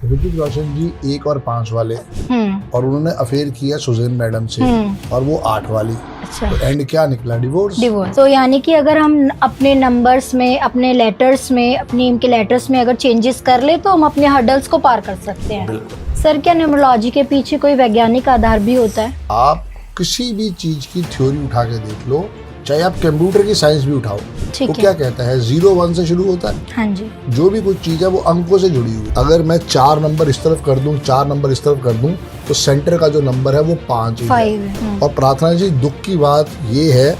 ऋतिक रोशन जी 1 और 5 वाले, और उन्होंने अफेयर किया सुजैन मैडम से, और वो 8 वाली। अच्छा, तो एंड क्या निकला? डिवोर्स। तो यानी कि अगर हम अपने नंबर्स में, अपने लेटर्स में, अपने नेम के लेटर्स में अगर चेंजेस कर ले तो हम अपने हर्डल्स को पार कर सकते हैं। सर, क्या न्यूमरोलॉजी के पीछे कोई वैज्ञानिक आधार भी होता है? आप किसी भी चीज की थ्योरी उठा के देख लो, चाहे आप कंप्यूटर की साइंस भी उठाओ, वो क्या कहता है? 0 1 से शुरू होता है। हाँ जी। जो भी कुछ चीज है वो अंकों से जुड़ी हुई। अगर मैं 4 नंबर इस तरफ कर दूं, 4 नंबर इस तरफ कर दूं, तो सेंटर का जो नंबर है वो 5 है। और प्रार्थना जी, दुख की बात ये है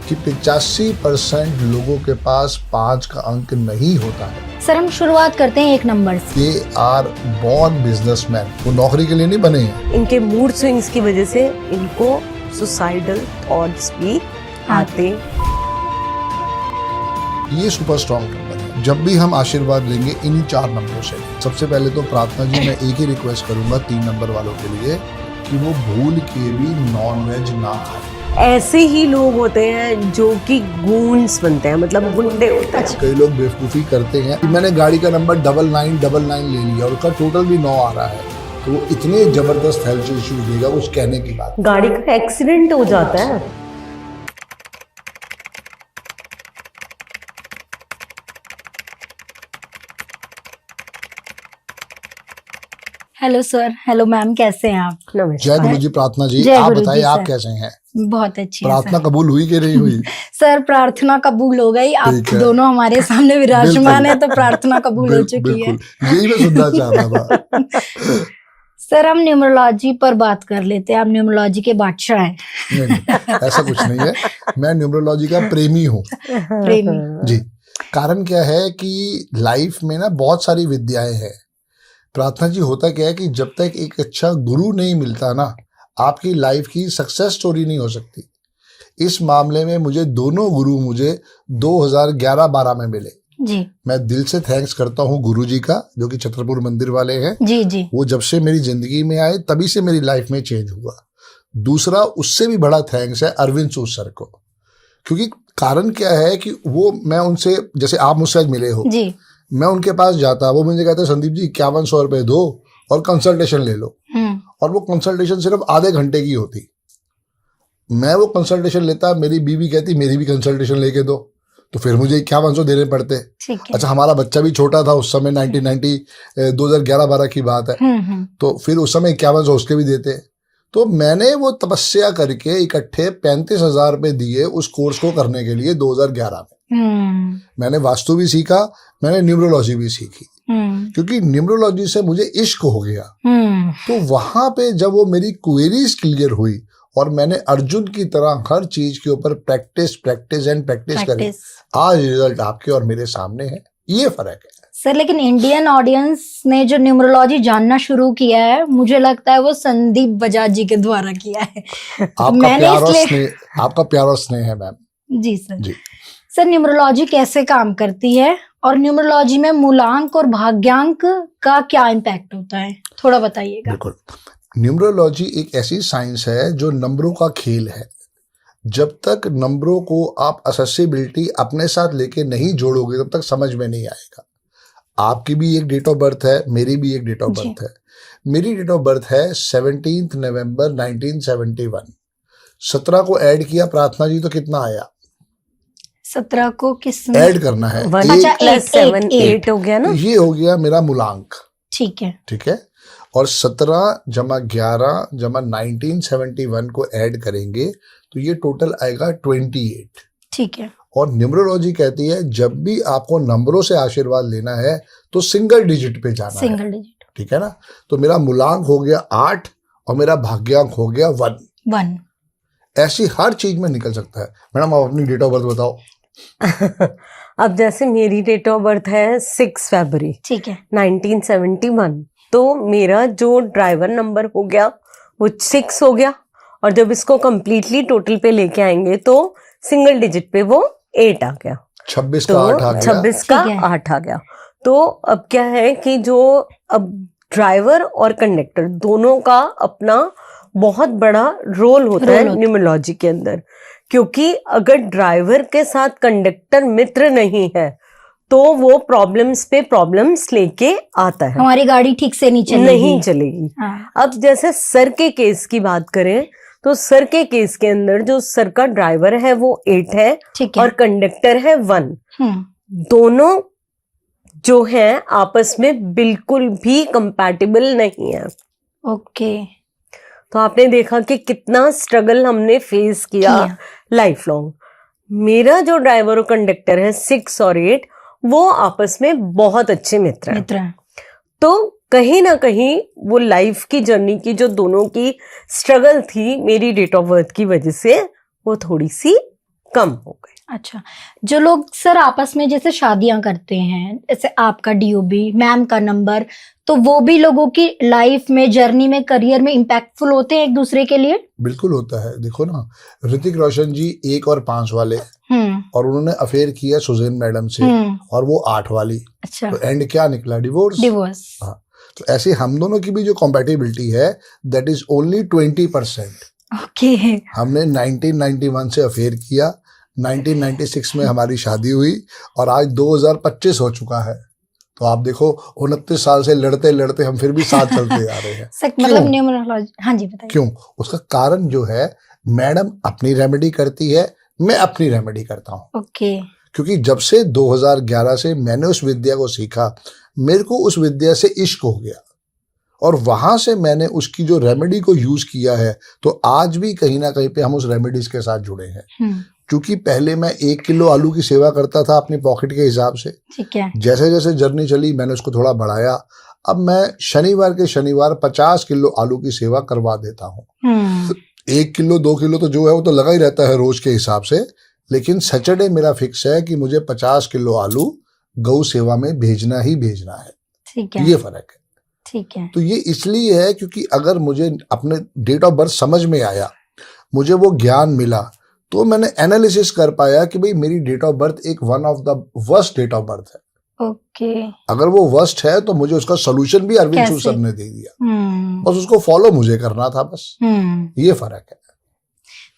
कि 85% लोगों के पास 5 का अंक नहीं होता है। सर, हम शुरुआत करते हैं 1 नंबर से। दे आर बॉर्न बिजनेसमैन, वो नौकरी के लिए नहीं बने हैं। इनके मूड स्विंग्स की वजह से इनको सुसाइडल थॉट्स भी आते। ये सुपर स्ट्रॉन्ग नंबर है। जब भी हम आशीर्वाद लेंगे इन्हीं 4 नंबरों से। सबसे पहले तो प्रार्थना जी, मैं एक ही रिक्वेस्ट करूंगा 3 नंबर वालों के लिए कि वो भूल के भी नॉनवेज ना खाएं। ऐसे ही लोग होते हैं जो कि गूंस बनते हैं, मतलब गुंडे होते हैं। कई लोग बेवकूफ़ी करते हैं कि मैंने गाड़ी का नंबर 9999 ले लिया और उसका टोटल भी 9 आ रहा है, तो वो इतने जबरदस्त हेल्थ इश्यूज देगा, कुछ कहने की बात। गाड़ी का एक्सीडेंट हो जाता है। हेलो सर, हेलो मैम, कैसे हैं आप? जय गुरु जी। प्रार्थना जी, जय आप गुरु बताइए, जी, आप सर। कैसे हैं? बहुत अच्छी है प्रार्थना सर। कबूल हुई कि नहीं हुई? सर, प्रार्थना कबूल हो गई। आप ठीक है। दोनों हमारे सामने विराजमान बिल्कुल। है, तो प्रार्थना कबूल हो चुकी है। बिल्कुल, यही मैं सुनना चाह रहा था। सर, हम न्यूमरोलॉजी पर बात कर लेते हैं। आप न्यूमरोलॉजी के बादशाह हैं। नहीं, ऐसा कुछ नहीं है। मैं न्यूमरोलॉजी का प्रेमी हूँ। प्रेमी। जी। कारण क्या है कि लाइफ में ना बहुत सारी विद्याएं हैं। प्रार्थना जी, होता क्या है कि जब तक एक अच्छा गुरु नहीं मिलता ना, आपकी लाइफ की सक्सेस स्टोरी नहीं हो सकती। इस मामले में मुझे दोनों गुरु 2011-12 में मिले। जी। मैं दिल से थैंक्स करता हूँ गुरु जी का, जो कि छतरपुर मंदिर वाले हैं। जी जी। वो जब से मेरी जिंदगी में आए तभी से मेरी लाइफ में चेंज हुआ। दूसरा, उससे भी बड़ा थैंक्स है अरविंद सूद सर को, क्योंकि कारण क्या है कि वो, मैं उनसे, जैसे आप मुझसे आज मिले हो जी। मैं उनके पास जाता, वो मुझे कहते संदीप जी 5100 रुपए दो और कंसल्टेशन ले लो। और वो कंसल्टेशन सिर्फ आधे घंटे की होती। मैं वो कंसल्टेशन लेता, मेरी बीवी कहती मेरी भी कंसल्टेशन लेके दो, तो फिर मुझे 5100 देने पड़ते। अच्छा, हमारा बच्चा भी छोटा था उस समय, 2011-12 की बात है। तो फिर उस समय 5100 उसके भी देते। तो मैंने वो तपस्या करके इकट्ठे 35,000 रुपए दिए उस कोर्स को करने के लिए 2011 में। मैंने वास्तु भी सीखा, मैंने न्यूमरोलॉजी भी सीखी, क्योंकि न्यूमरोलॉजी से मुझे इश्क हो गया। तो वहां पे जब वो मेरी क्वेरीज क्लियर हुई और मैंने अर्जुन की तरह हर चीज के ऊपर प्रैक्टिस करी, आज रिजल्ट आपके और मेरे सामने है। ये फर्क है सर। लेकिन इंडियन ऑडियंस ने जो न्यूमरोलॉजी जानना शुरू किया है, मुझे लगता है वो संदीप बजाज जी के द्वारा किया है। आपका प्यार और स्नेह है मैम। जी सर। जी सर, न्यूमरोलॉजी कैसे काम करती है और न्यूमरोलॉजी में मूलांक और भाग्यांक का क्या इम्पैक्ट होता है, थोड़ा बताइएगा। बिल्कुल। न्यूमरोलॉजी एक ऐसी साइंस है जो नंबरों का खेल है। जब तक नंबरों को आप असेसिबिलिटी अपने साथ लेके नहीं जोड़ोगे, तब तक समझ में नहीं आएगा। आपकी भी एक डेट ऑफ बर्थ है, मेरी भी एक डेट ऑफ बर्थ है। मेरी डेट ऑफ बर्थ है 17 नवंबर 1971। 17 को ऐड किया प्रार्थना जी, तो कितना आया? 17 को किस ऐड करना है। अच्छा, 8 8 हो गया ना। ये हो गया मेरा मूलांक। ठीक है। ठीक है। और 17 जमा 11 जमा 1971 को ऐड करेंगे तो ये टोटल आएगा 28। ठीक है। और न्यूमरोलॉजी कहती है जब भी आपको नंबरों से आशीर्वाद लेना है तो सिंगल डिजिट पे जाना है। Single digit. ठीक है ना। तो मेरा मूलांक हो गया 8 और मेरा भाग्यांक हो गया 1। ऐसी हर चीज में निकल सकता है। मैडम, आप अपनी डेट ऑफ बर्थ बताओ। अब जैसे मेरी डेट ऑफ बर्थ है 6 फरवरी, ठीक है, 1971। तो मेरा जो ड्राइवर नंबर हो गया वो 6 हो गया, और जब इसको कंप्लीटली टोटल पे लेके आएंगे तो सिंगल डिजिट पे वो 8 आ गया। 26 का 8 आ गया। 26 का 8 आ गया। तो अब क्या है कि जो अब ड्राइवर और कंडक्टर दोनों का अपना बहुत बड़ा रोल होता है न्यूमरोलॉजी के अंदर, क्योंकि अगर ड्राइवर के साथ कंडक्टर मित्र नहीं है तो वो प्रॉब्लम्स पे प्रॉब्लम्स लेके आता है, हमारी गाड़ी ठीक से नहीं चलेगी। नहीं चलेगी। हाँ। अब जैसे सर के केस की बात करें तो सर के केस के अंदर जो सर का ड्राइवर है वो 8 है ठीक है। और कंडक्टर है 1। दोनों जो हैं आपस में बिल्कुल भी कंपैटिबल नहीं है। ओके। तो आपने देखा कि कितना स्ट्रगल हमने फेस किया लाइफ लॉन्ग। मेरा जो ड्राइवर और कंडक्टर है 6 और 8, वो आपस में बहुत अच्छे मित्र हैं। तो कहीं ना कहीं वो लाइफ की जर्नी की जो दोनों की स्ट्रगल थी मेरी डेट ऑफ बर्थ की वजह से वो थोड़ी सी कम हो गई। अच्छा, जो लोग सर आपस में जैसे शादियां करते हैं, जैसे आपका डीओबी, मैम का नंबर, तो वो भी लोगों की लाइफ में, जर्नी में, करियर में इम्पैक्टफुल होते हैं एक दूसरे के लिए? बिल्कुल होता है। देखो ना, ऋतिक रोशन जी 1 और 5 वाले, और उन्होंने अफेयर किया सुजैन मैडम से, और वो 8 वाली। अच्छा। तो एंड क्या निकला? डिवोर्स। हाँ, तो ऐसे हम दोनों की भी जो कॉम्पैटिबिलिटी है दैट इज ओनली 20%। ओके। हमने 1991 से अफेयर किया, 1996 में हमारी शादी हुई, और आज 2025 हो चुका है। तो आप देखो 29 साल से लड़ते लड़ते हम फिर भी साथ चलते आ रहे हैं। मतलब न्यूमरोलॉजी। हाँ जी बताइए। क्यों? उसका कारण जो है, मैडम अपनी रेमेडी करती है, मैं अपनी रेमेडी करता हूँ। ओके। क्योंकि जब से 2011 से मैंने उस विद्या को सीखा, मेरे को उस विद्या से इश्क हो गया, और वहां से मैंने उसकी जो रेमेडी को यूज किया है, तो आज भी कहीं ना कहीं पे हम उस रेमेडीज के साथ जुड़े हैं। क्योंकि पहले मैं 1 किलो आलू की सेवा करता था अपनी पॉकेट के हिसाब से। ठीक है। जैसे जैसे जर्नी चली मैंने उसको थोड़ा बढ़ाया। अब मैं शनिवार के शनिवार 50 किलो आलू की सेवा करवा देता हूँ। 1 किलो 2 किलो तो जो है वो तो लगा ही रहता है रोज के हिसाब से, लेकिन सैटरडे मेरा फिक्स है कि मुझे 50 किलो आलू गौ सेवा में भेजना ही भेजना है। ठीक है। ये फर्क है। ठीक है। तो ये इसलिए है क्योंकि अगर मुझे अपने डेट ऑफ बर्थ समझ में आया, मुझे वो ज्ञान मिला, तो मैंने एनालिसिस कर पाया कि भाई मेरी डेट ऑफ बर्थ एक one of the worst date of birth है। ओके। अगर वो वर्स्ट है तो मुझे उसका सोल्यूशन भी अरविंद सूद सर ने दे दिया, बस उसको फॉलो मुझे करना था, बस ये फर्क है।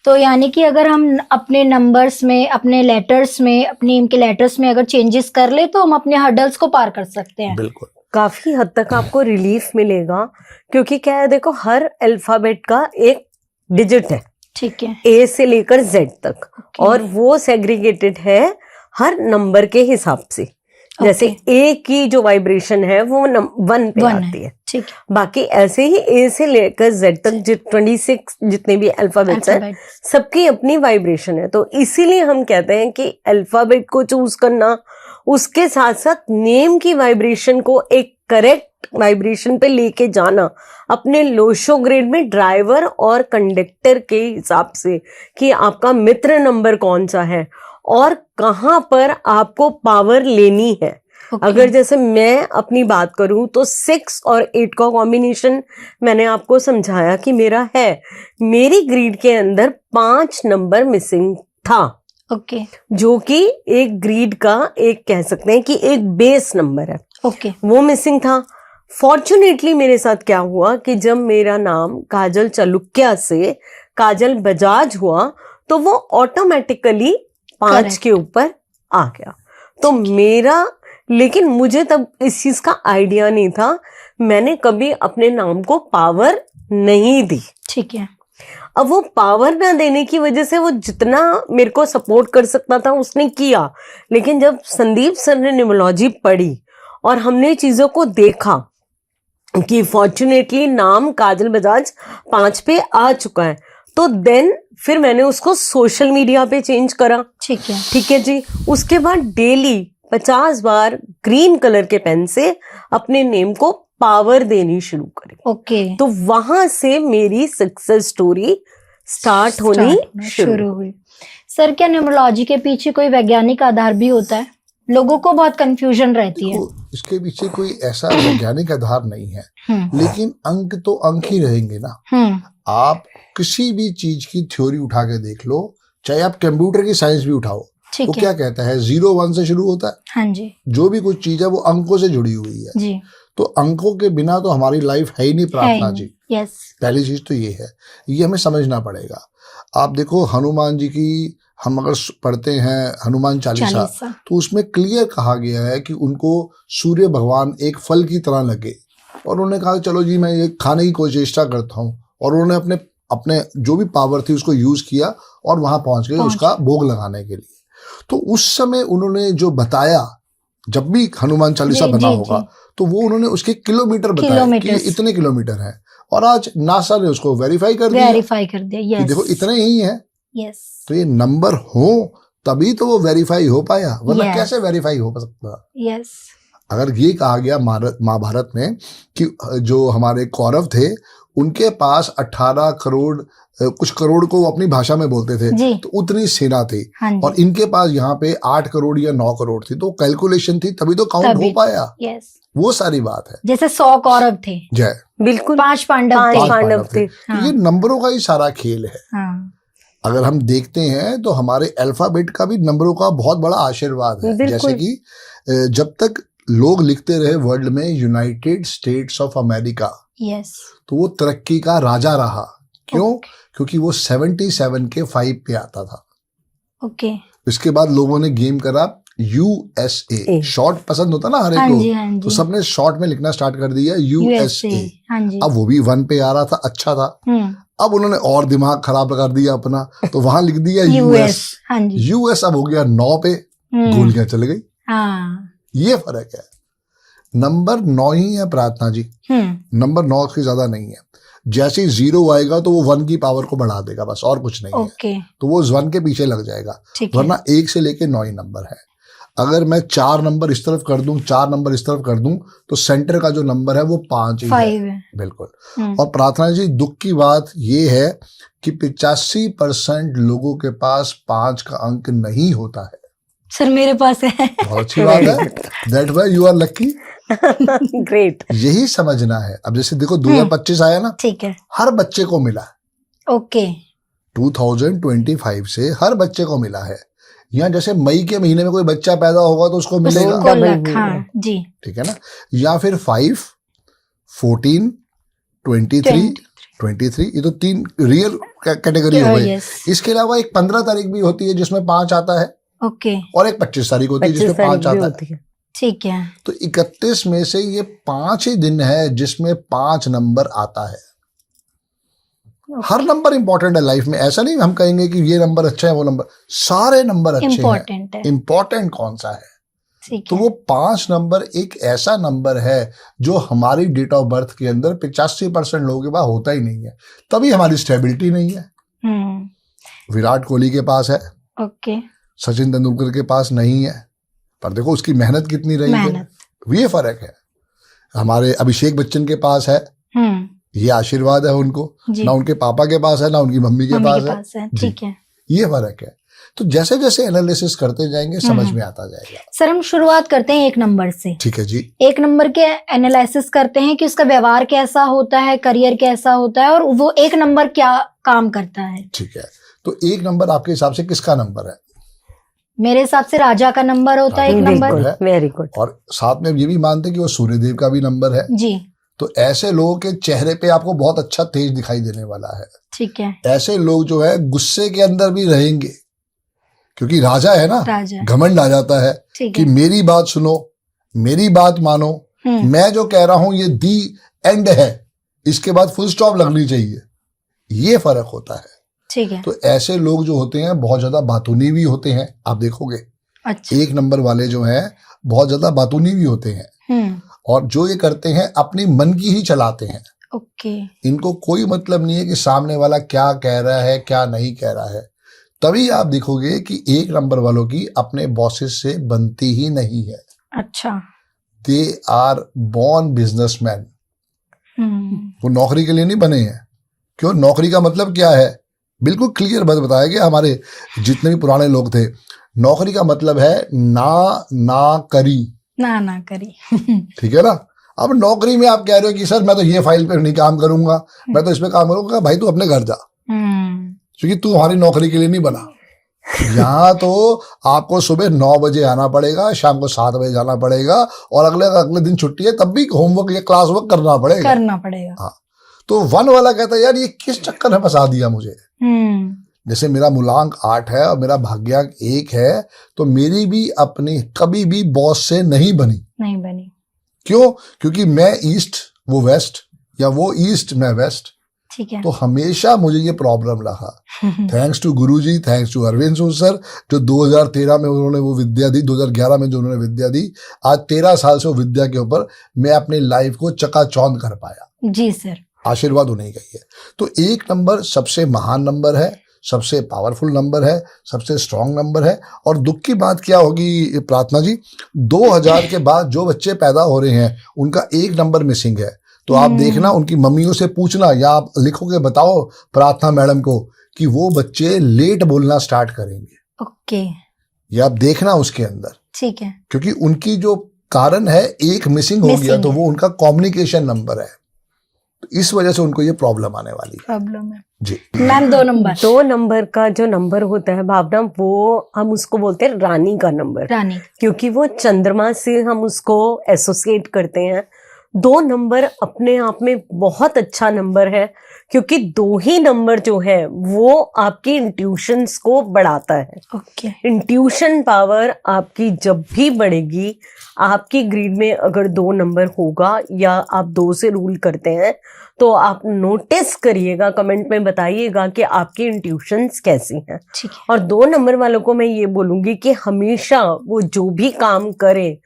तो यानी कि अगर हम अपने नंबर्स में, अपने लेटर्स में, अपने नेम के लेटर्स में अगर चेंजेस कर ले तो हम अपने हर्डल्स को पार कर सकते हैं। बिल्कुल। काफी हद तक आपको रिलीफ मिलेगा, क्योंकि क्या है, देखो हर अल्फाबेट का एक डिजिट है। ठीक है। ए से लेकर जेड तक, और वो सेग्रीगेटेड है हर नंबर के हिसाब से। जैसे ए की जो वाइब्रेशन है वो 1 पे आती है। ठीक है। बाकी ऐसे ही ए से लेकर जेड तक 26 जितने भी अल्फाबेट्स हैं, सबकी अपनी वाइब्रेशन है। तो इसीलिए हम कहते हैं कि अल्फाबेट को चूज करना, उसके साथ साथ नेम की वाइब्रेशन को एक करेक्ट वाइब्रेशन पे लेके जाना अपने लोशो ग्रेड में ड्राइवर और कंडक्टर के हिसाब से, कि आपका मित्र नंबर कौन सा है और कहां पर आपको पावर लेनी है। अगर जैसे मैं अपनी बात करूं तो 6 और 8 का कॉम्बिनेशन मैंने आपको समझाया कि मेरा है। मेरी ग्रीड के अंदर 5 नंबर मिसिंग था। ओके। जो कि एक ग्रीड का एक कह सकते हैं कि एक बेस नंबर है। ओके। वो मिसिंग था। फॉर्चुनेटली मेरे साथ क्या हुआ कि जब मेरा नाम काजल चालुक्या से काजल बजाज हुआ तो वो ऑटोमेटिकली 5 के ऊपर आ गया। तो मेरा, लेकिन मुझे तब इस चीज का आइडिया नहीं था, मैंने कभी अपने नाम को पावर नहीं दी। ठीक है। अब वो पावर ना देने की वजह से वो जितना मेरे को सपोर्ट कर सकता था उसने किया, लेकिन जब संदीप सर ने न्यूमरोलॉजी पढ़ी और हमने चीजों को देखा कि फॉर्चुनेटली नाम काजल बजाज 5 पे आ चुका है, तो देन फिर मैंने उसको सोशल मीडिया पे चेंज करा। ठीक है। ठीक है जी। उसके बाद डेली 50 बार ग्रीन कलर के पेन से अपने नेम को पावर देनी शुरू करी। ओके। तो वहां से मेरी सक्सेस स्टोरी स्टार्ट होनी शुरू हुई। सर क्या न्यूमरोलॉजी के पीछे कोई वैज्ञानिक आधार भी होता है? लोगों को बहुत कंफ्यूजन रहती है। इसके पीछे कोई ऐसा वैज्ञानिक आधार नहीं है, लेकिन अंक तो अंक ही रहेंगे ना। आप किसी भी चीज की थ्योरी उठा के देख लो, चाहे आप कंप्यूटर की साइंस भी उठाओ, वो क्या कहता है 0-1 से शुरू होता है। हाँ जी। जो भी कुछ चीज है वो अंकों से जुड़ी हुई है जी। तो अंकों के बिना तो हमारी लाइफ है ही नहीं प्रार्थना जी। यस। पहली चीज तो ये है, ये हमें समझना पड़ेगा। आप देखो हनुमान जी की हम अगर पढ़ते हैं हनुमान चालीसा, तो उसमें क्लियर कहा गया है कि उनको सूर्य भगवान एक फल की तरह लगे और उन्होंने कहा चलो जी मैं ये खाने की कोई चेष्टा करता हूँ, और उन्होंने अपने अपने जो भी पावर थी उसको यूज किया और वहां पहुंच गए उसका भोग लगाने के लिए। तो उस समय उन्होंने जो बताया, जब भी हनुमान चालीसा बना होगा तो वो उन्होंने उसके किलोमीटर बताया कि इतने किलोमीटर है, और आज नासा ने उसको वेरीफाई कर दिया। देखो इतने ही है। तो ये नंबर हो तभी तो वो वेरीफाई हो पाया, वरना कैसे वेरीफाई हो सकता। अगर ये कहा गया महाभारत में कि जो हमारे कौरव थे उनके पास 18 करोड़ कुछ करोड़ को अपनी भाषा में बोलते थे, तो उतनी सेना थी, और इनके पास यहाँ पे 8 करोड़ या 9 करोड़ थी, तो कैलकुलेशन थी तभी तो काउंट हो पाया। वो सारी बात है। जैसे 100 कौरव थे, जय बिल्कुल 5 पांडव थे। तो ये नंबरों का ही सारा खेल है। अगर हम देखते हैं तो हमारे अल्फाबेट का भी नंबरों का बहुत बड़ा आशीर्वाद है। जैसे कि जब तक लोग लिखते रहे वर्ल्ड में यूनाइटेड स्टेट्स ऑफ अमेरिका, तो वो तरक्की का राजा रहा। क्यों? क्योंकि वो 77 के 5 पे आता था। इसके बाद लोगों ने गेम करा USA, शॉर्ट पसंद होता ना हर एक को, तो सबने शॉर्ट में लिखना स्टार्ट कर दिया USA। अब वो भी 1 पे आ रहा था, अच्छा था। अब उन्होंने और दिमाग खराब कर दिया अपना, तो वहां लिख दिया US अब हो गया 9 पे, गोलियां चल गई। ये फर्क है। नंबर 9 ही है प्रार्थना जी, नंबर 9 से ज्यादा नहीं है। जैसे ही 0 आएगा तो वो 1 की पावर को बढ़ा देगा, बस और कुछ नहीं है। तो वो 1 के पीछे लग जाएगा, वरना 1 से लेके 9 ही नंबर है। अगर मैं 4 नंबर इस तरफ कर दूं, 4 नंबर इस तरफ कर दूं, तो सेंटर का जो नंबर है वो 5 ही है। बिल्कुल। और प्रार्थना जी दुख की बात ये है कि 85% लोगों के पास 5 का अंक नहीं होता है। सर मेरे पास है। बहुत अच्छी बात है, that why you are lucky. Great. यही समझना है। अब जैसे देखो 2025 आया ना, ठीक है, हर बच्चे को मिला। 2025 से हर बच्चे को मिला है। यहाँ जैसे मई के महीने में कोई बच्चा पैदा होगा तो उसको मिलेगा, जी ठीक है ना। या फिर 5, 14, 23, ये तो 3 रियल कैटेगरी हो गई। इसके अलावा एक 15 तारीख भी होती है जिसमें 5 आता है, और एक 25 तारीख होती है जिसमें 5 आता है। ठीक है। तो 31 में से ये 5 ही दिन है जिसमें 5 नंबर आता है। हर नंबर इंपॉर्टेंट है लाइफ में। ऐसा नहीं हम कहेंगे कि ये नंबर अच्छा है वो नंबर, सारे नंबर अच्छे हैं। इंपॉर्टेंट कौन सा है? तो वो 5 नंबर एक ऐसा नंबर है जो हमारी डेट ऑफ बर्थ के अंदर 85% लोगों के पास होता ही नहीं है, तभी हमारी स्टेबिलिटी नहीं है। विराट कोहली के पास है, सचिन तेंदुलकर के पास नहीं है, पर देखो उसकी मेहनत कितनी रही है, ये फर्क है। हमारे अभिषेक बच्चन के पास है, ये आशीर्वाद है उनको, ना उनके पापा के पास है ना उनकी मम्मी के पास है। ठीक है, ये फर्क है। तो जैसे जैसे एनालिसिस करते जाएंगे समझ में आता जाएगा। सर हम शुरुआत करते हैं 1 नंबर से। ठीक है जी। 1 नंबर के एनालिसिस करते हैं कि उसका व्यवहार कैसा होता है, करियर कैसा होता है, और वो 1 नंबर क्या काम करता है। ठीक है, तो 1 नंबर आपके हिसाब से किसका नंबर है? मेरे हिसाब से राजा का नंबर होता है 1 नंबर। Very good. और साथ में ये भी मानते हैं कि वो सूर्यदेव का भी नंबर है जी। तो ऐसे लोगों के चेहरे पे आपको बहुत अच्छा तेज दिखाई देने वाला है। ठीक है। ऐसे लोग जो है गुस्से के अंदर भी रहेंगे, क्योंकि राजा है ना, घमंड आ जाता है कि मेरी बात सुनो, मेरी बात मानो, मैं जो कह रहा हूं ये दी एंड है, इसके बाद फुल स्टॉप लगनी चाहिए। ये फर्क होता है। ठीक है। तो ऐसे लोग जो होते हैं बहुत ज्यादा बातूनी भी होते हैं, आप देखोगे। अच्छा। 1 नंबर वाले जो हैं बहुत ज्यादा बातूनी भी होते हैं, और जो ये करते हैं अपनी मन की ही चलाते हैं। इनको कोई मतलब नहीं है कि सामने वाला क्या कह रहा है क्या नहीं कह रहा है। तभी आप देखोगे कि 1 नंबर वालों की अपने बॉसेस से बनती ही नहीं है। अच्छा। They are born businessman. वो नौकरी के लिए नहीं बने हैं। क्यों? नौकरी का मतलब क्या है? बिल्कुल क्लियर बात बताया गया। हमारे जितने भी पुराने लोग थे, नौकरी का मतलब है ना करी। ठीक है ना। अब नौकरी में आप कह रहे हो कि सर मैं तो ये फाइल पे नहीं काम करूंगा, मैं तो इस पे काम करूंगा, भाई तू अपने घर जा, क्योंकि तू हमारी नौकरी के लिए नहीं बना। यहाँ तो आपको सुबह 9 बजे आना पड़ेगा, शाम को 7 बजे जाना पड़ेगा, और अगले दिन छुट्टी है तब भी होमवर्क या क्लास वर्क करना पड़ेगा। हाँ, तो 1 वाला कहता है यार ये किस चक्कर में फंसा दिया मुझे। जैसे मेरा मूलांक 8 है और मेरा भाग्यांक 1 है, तो मेरी भी अपनी कभी भी बॉस से नहीं बनी। क्यों? क्योंकि मैं ईस्ट वो वेस्ट, या वो ईस्ट मैं वेस्ट। ठीक है। तो हमेशा मुझे ये प्रॉब्लम रहा। Thanks to Guruji, thanks to Arvind Sood sir, जो 2013 में उन्होंने वो विद्या दी, 2011 में जो उन्होंने विद्या दी, आज 13 साल से वो विद्या के ऊपर मैं अपनी लाइफ को चकाचौंध कर पाया। जी सर। आशीर्वाद उन्हीं का ही है। तो 1 नंबर सबसे महान नंबर है, सबसे पावरफुल नंबर है, सबसे स्ट्रांग नंबर है। और दुख की बात क्या होगी प्रार्थना जी, 2000 के बाद जो बच्चे पैदा हो रहे हैं उनका 1 नंबर मिसिंग है। तो आप देखना, उनकी मम्मियों से पूछना, या आप लिखोगे बताओ प्रार्थना मैडम को कि वो बच्चे लेट बोलना स्टार्ट करेंगे। ओके। ये आप देखना उसके अंदर। ठीक है। क्योंकि उनकी जो कारण है 1 मिसिंग हो गया, तो वो उनका कम्युनिकेशन नंबर है। तो इस वजह से उनको ये प्रॉब्लम आने वाली है। प्रॉब्लम है जी मैम। 2 नंबर का जो नंबर होता है भावना, वो हम उसको बोलते हैं रानी का नंबर, रानी, क्योंकि वो चंद्रमा से हम उसको एसोसिएट करते हैं। 2 नंबर अपने आप में बहुत अच्छा नंबर है, क्योंकि 2 ही नंबर जो है वो आपकी इंट्यूशंस को बढ़ाता है। ओके। इंट्यूशन पावर आपकी जब भी बढ़ेगी, आपकी ग्रीड में अगर 2 नंबर होगा या आप 2 से रूल करते हैं, तो आप नोटिस करिएगा, कमेंट में बताइएगा कि आपकी इंट्यूशंस कैसी हैं। ठीक है। और 2 नंबर वालों को मैं ये बोलूंगी कि हमेशा वो जो भी काम करें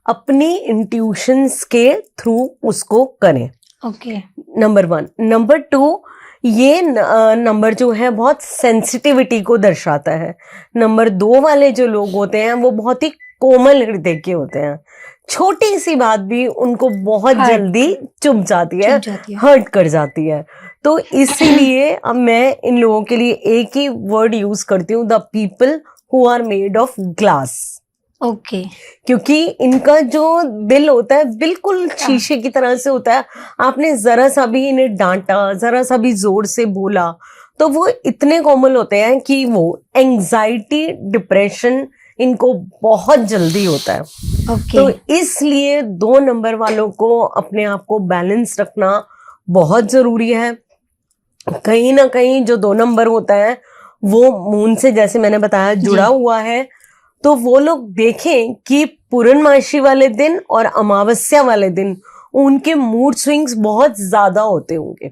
अपनी इंट्यूशंस के थ्रू उसको करें। ओके। नंबर 1। नंबर 2, ये नंबर जो है बहुत सेंसिटिविटी को दर्शाता है। नंबर 2 वाले जो लोग होते हैं वो बहुत ही कोमल हृदय के होते हैं। छोटी सी बात भी उनको बहुत जल्दी चुभ जाती है, हर्ट कर जाती है। तो इसीलिए अब मैं इन लोगों के लिए एक ही वर्ड यूज करती हूँ, the people who are made of glass. Okay. क्योंकि इनका जो दिल होता है बिल्कुल शीशे की तरह से होता है। आपने जरा सा भी इन्हें डांटा, जरा सा भी जोर से बोला, तो वो इतने कोमल होते हैं कि वो एंजाइटी, डिप्रेशन इनको बहुत जल्दी होता है। ओके। तो इसलिए 2 नंबर वालों को अपने आप को बैलेंस रखना बहुत जरूरी है। कहीं ना कहीं जो 2 नंबर होता है वो मून से, जैसे मैंने बताया, जुड़ा हुआ है। तो वो लोग देखें कि पूर्णमासी वाले दिन और अमावस्या वाले दिन उनके मूड स्विंग्स बहुत ज्यादा होते होंगे,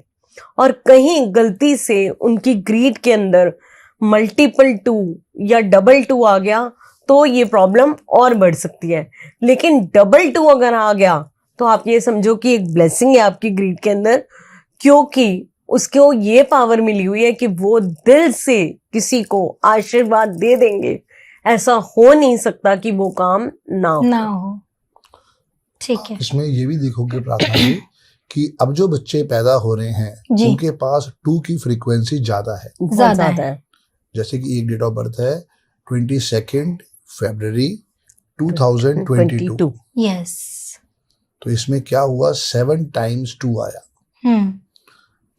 और कहीं गलती से उनकी ग्रीड के अंदर मल्टीपल 2 या डबल 2 आ गया तो ये प्रॉब्लम और बढ़ सकती है। लेकिन डबल 2 अगर आ गया तो आप ये समझो कि एक ब्लेसिंग है आपकी ग्रीड के अंदर, क्योंकि उसको ये पावर मिली हुई है कि वो दिल से किसी को आशीर्वाद दे देंगे। ऐसा हो नहीं सकता कि वो काम ना हो। ठीक है। इसमें ये भी देखोगे प्रार्थना जी कि अब जो बच्चे पैदा हो रहे हैं उनके पास 2 की फ्रीक्वेंसी ज्यादा है। जैसे कि एक डेट ऑफ बर्थ है 22 फरवरी 2022। यस। तो इसमें क्या हुआ, 7 टाइम्स 2 आया।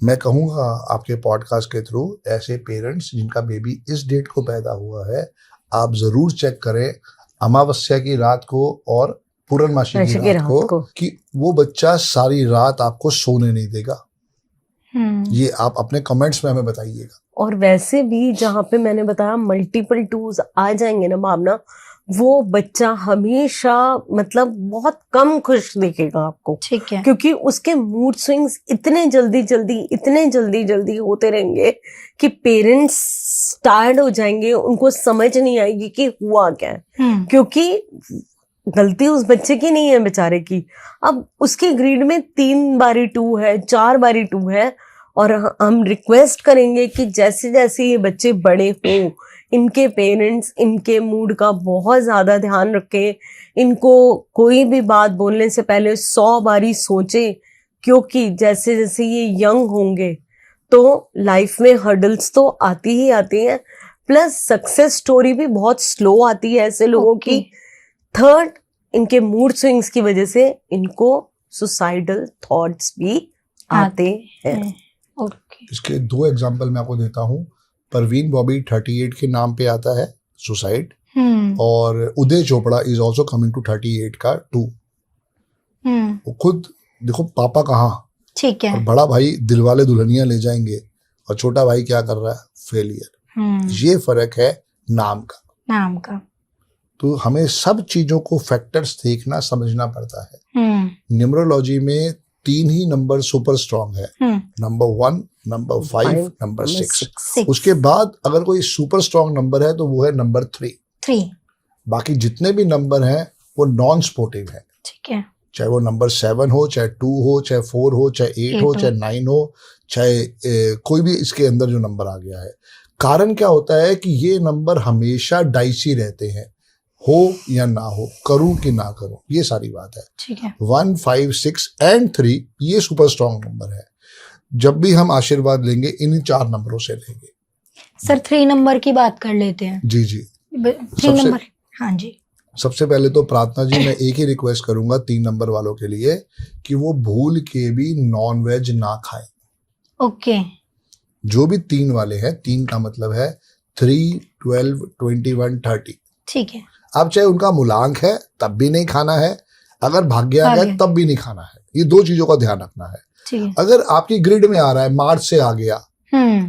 मैं कहूंगा आपके पॉडकास्ट के थ्रू, ऐसे पेरेंट्स जिनका बेबी इस डेट को पैदा हुआ है, आप जरूर चेक करें अमावस्या की रात को और पूर्णमासी की रात को कि वो बच्चा सारी रात आपको सोने नहीं देगा। ये आप अपने कमेंट्स में हमें बताइएगा। और वैसे भी जहाँ पे मैंने बताया मल्टीपल 2s आ जाएंगे ना भावना, वो बच्चा हमेशा मतलब बहुत कम खुश दिखेगा आपको। ठीक है। क्योंकि उसके मूड स्विंग्स इतने जल्दी होते रहेंगे कि पेरेंट्स टायर्ड हो जाएंगे, उनको समझ नहीं आएगी कि हुआ क्या है। क्योंकि गलती उस बच्चे की नहीं है बेचारे की। अब उसकी ग्रीड में 3 बारी 2 है, 4 बारी 2 है, और हम रिक्वेस्ट करेंगे कि जैसे जैसे ये बच्चे बड़े हों, इनके पेरेंट्स इनके मूड का बहुत ज्यादा ध्यान रखें। इनको कोई भी बात बोलने से पहले 100 बारी सोचें, क्योंकि जैसे जैसे ये यंग होंगे तो लाइफ में हर्डल्स तो आती ही आती हैं, प्लस सक्सेस स्टोरी भी बहुत स्लो आती है ऐसे लोगों की। 3rd, इनके मूड स्विंग्स की वजह से इनको सुसाइडल थॉट्स भी आते हैं। इसके 2 एग्जांपल मैं आपको देता हूँ। परवीन बॉबी 38 के नाम पे आता है सुसाइड, और Uday Chopra is also coming to 38 का 2। वो खुद देखो पापा कहाँ, ठीक है। और बड़ा भाई दिलवाले दुल्हनिया ले जाएंगे और छोटा भाई क्या कर रहा है, फेलियर। ये फर्क है नाम का। तो हमें सब चीजों को फैक्टर्स देखना समझना पड़ता है। न्यूमरोलॉजी में 3 ही नंबर सुपर स्ट्रॉन्ग है, नंबर 1, नंबर 5, नंबर 6। उसके बाद अगर कोई सुपर स्ट्रॉन्ग नंबर है तो वो है नंबर 3। बाकी जितने भी नंबर हैं वो नॉन स्पोर्टिव है। ठीक है। चाहे वो नंबर 7 हो, चाहे 2 हो, चाहे 4 हो, चाहे 8 हो, चाहे 9 हो, चाहे कोई भी इसके अंदर जो नंबर आ गया है। कारण क्या होता है कि ये नंबर हमेशा डाइसी रहते हैं, हो या ना हो, करूं कि ना करूं, ये सारी बात है। ठीक है। 1, 5, 6 एंड 3 ये सुपर स्ट्रॉन्ग नंबर है। जब भी हम आशीर्वाद लेंगे इन्हीं 4 नंबरों से लेंगे। सर 3 नंबर की बात कर लेते हैं। जी 3 नंबर। हाँ जी। सबसे पहले तो प्रार्थना जी मैं एक ही रिक्वेस्ट करूंगा 3 नंबर वालों के लिए कि वो भूल के भी नॉन वेज ना खाएं। ओके। जो भी 3 वाले हैं, 3 का मतलब है 3, 12, 21, 30। ठीक है। अब चाहे उनका मूलांक है तब भी नहीं खाना है, अगर भाग्य आ गया तब भी नहीं खाना है। ये 2 चीजों का ध्यान रखना है। ठीक है। अगर आपकी ग्रिड में आ रहा है मार्च से आ गया,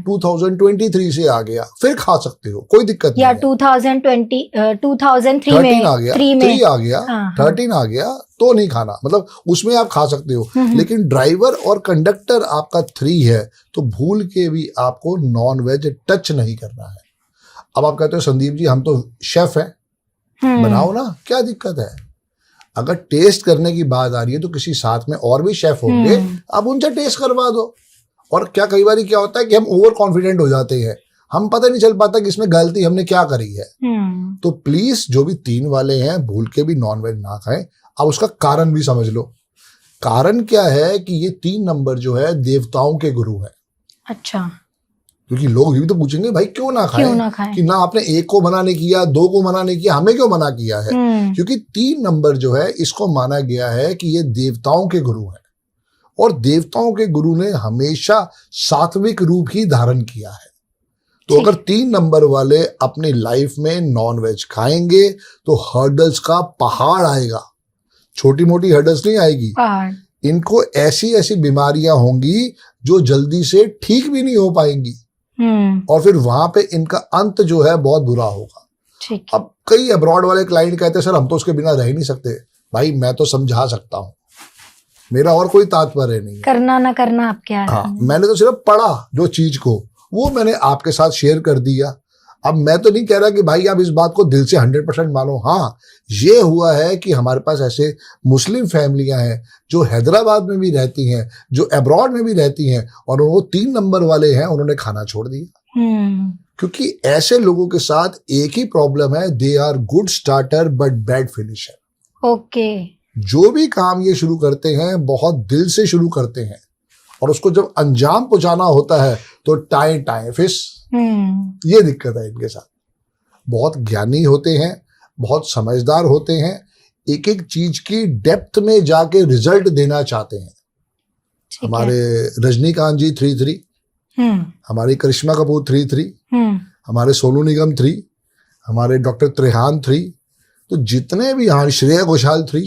2023 से आ गया, फिर खा सकते हो, कोई दिक्कत नहीं या है। 2003 13 में आ गया, 3 आ गया, 13 आ गया तो नहीं खाना, मतलब उसमें आप खा सकते हो। लेकिन ड्राइवर और कंडक्टर आपका 3 है तो भूल के भी आपको नॉन वेज टच नहीं करना है। अब आप कहते हो संदीप जी हम तो शेफ हैं, बनाओ ना, क्या दिक्कत है। अगर टेस्ट करने की बात आ रही है तो किसी साथ में और भी शेफ होंगे, आप उनसे टेस्ट करवा दो। और क्या कई बार क्या होता है कि हम ओवर कॉन्फिडेंट हो जाते हैं, हम पता नहीं चल पाता कि इसमें गलती हमने क्या करी है। तो प्लीज जो भी 3 वाले हैं भूल के भी नॉन वेज ना खाएं। अब उसका कारण भी समझ लो। कारण क्या है कि ये 3 नंबर जो है देवताओं के गुरु है। अच्छा। क्योंकि लोग ये भी तो पूछेंगे भाई क्यों ना खाएं? कि ना आपने 1 को मना नहीं किया, 2 को मना नहीं किया, हमें क्यों मना किया है? क्योंकि 3 नंबर जो है इसको माना गया है कि ये देवताओं के गुरु है और देवताओं के गुरु ने हमेशा सात्विक रूप ही धारण किया है। तो अगर 3 नंबर वाले अपनी लाइफ में नॉन वेज खाएंगे तो हर्डल्स का पहाड़ आएगा। छोटी मोटी हर्डल्स नहीं आएगी, इनको ऐसी ऐसी बीमारियां होंगी जो जल्दी से ठीक भी नहीं हो पाएंगी और फिर वहां पे इनका अंत जो है बहुत बुरा होगा। अब कई अब्रॉड वाले क्लाइंट कहते हैं सर हम तो उसके बिना रह ही नहीं सकते। भाई मैं तो समझा सकता हूँ, मेरा और कोई तात्पर्य नहीं है, करना ना करना आप क्या है। हाँ, मैंने तो सिर्फ पढ़ा जो चीज को, वो मैंने आपके साथ शेयर कर दिया। अब मैं तो नहीं कह रहा कि भाई आप इस बात को दिल से 100% मानो। हाँ, ये हुआ है कि हमारे पास ऐसे मुस्लिम फैमिलियां हैं जो हैदराबाद में भी रहती हैं, जो अब्रॉड में भी रहती हैं, और वो 3 नंबर वाले हैं, उन्होंने खाना छोड़ दिया। क्योंकि ऐसे लोगों के साथ एक ही प्रॉब्लम है, they are good starter but bad finisher. Okay. जो भी काम ये शुरू करते हैं बहुत दिल से शुरू करते हैं और उसको जब अंजाम पहुंचाना होता है तो टाइम फिश। ये दिक्कत है इनके साथ। बहुत ज्ञानी होते हैं, बहुत समझदार होते हैं, एक एक चीज की डेप्थ में जाके रिजल्ट देना चाहते हैं। हमारे रजनीकांत जी 3, हमारी करिश्मा कपूर 3, हमारे सोनू निगम 3, हमारे डॉक्टर त्रेहान 3, तो जितने भी, हाँ श्रेया घोषाल 3,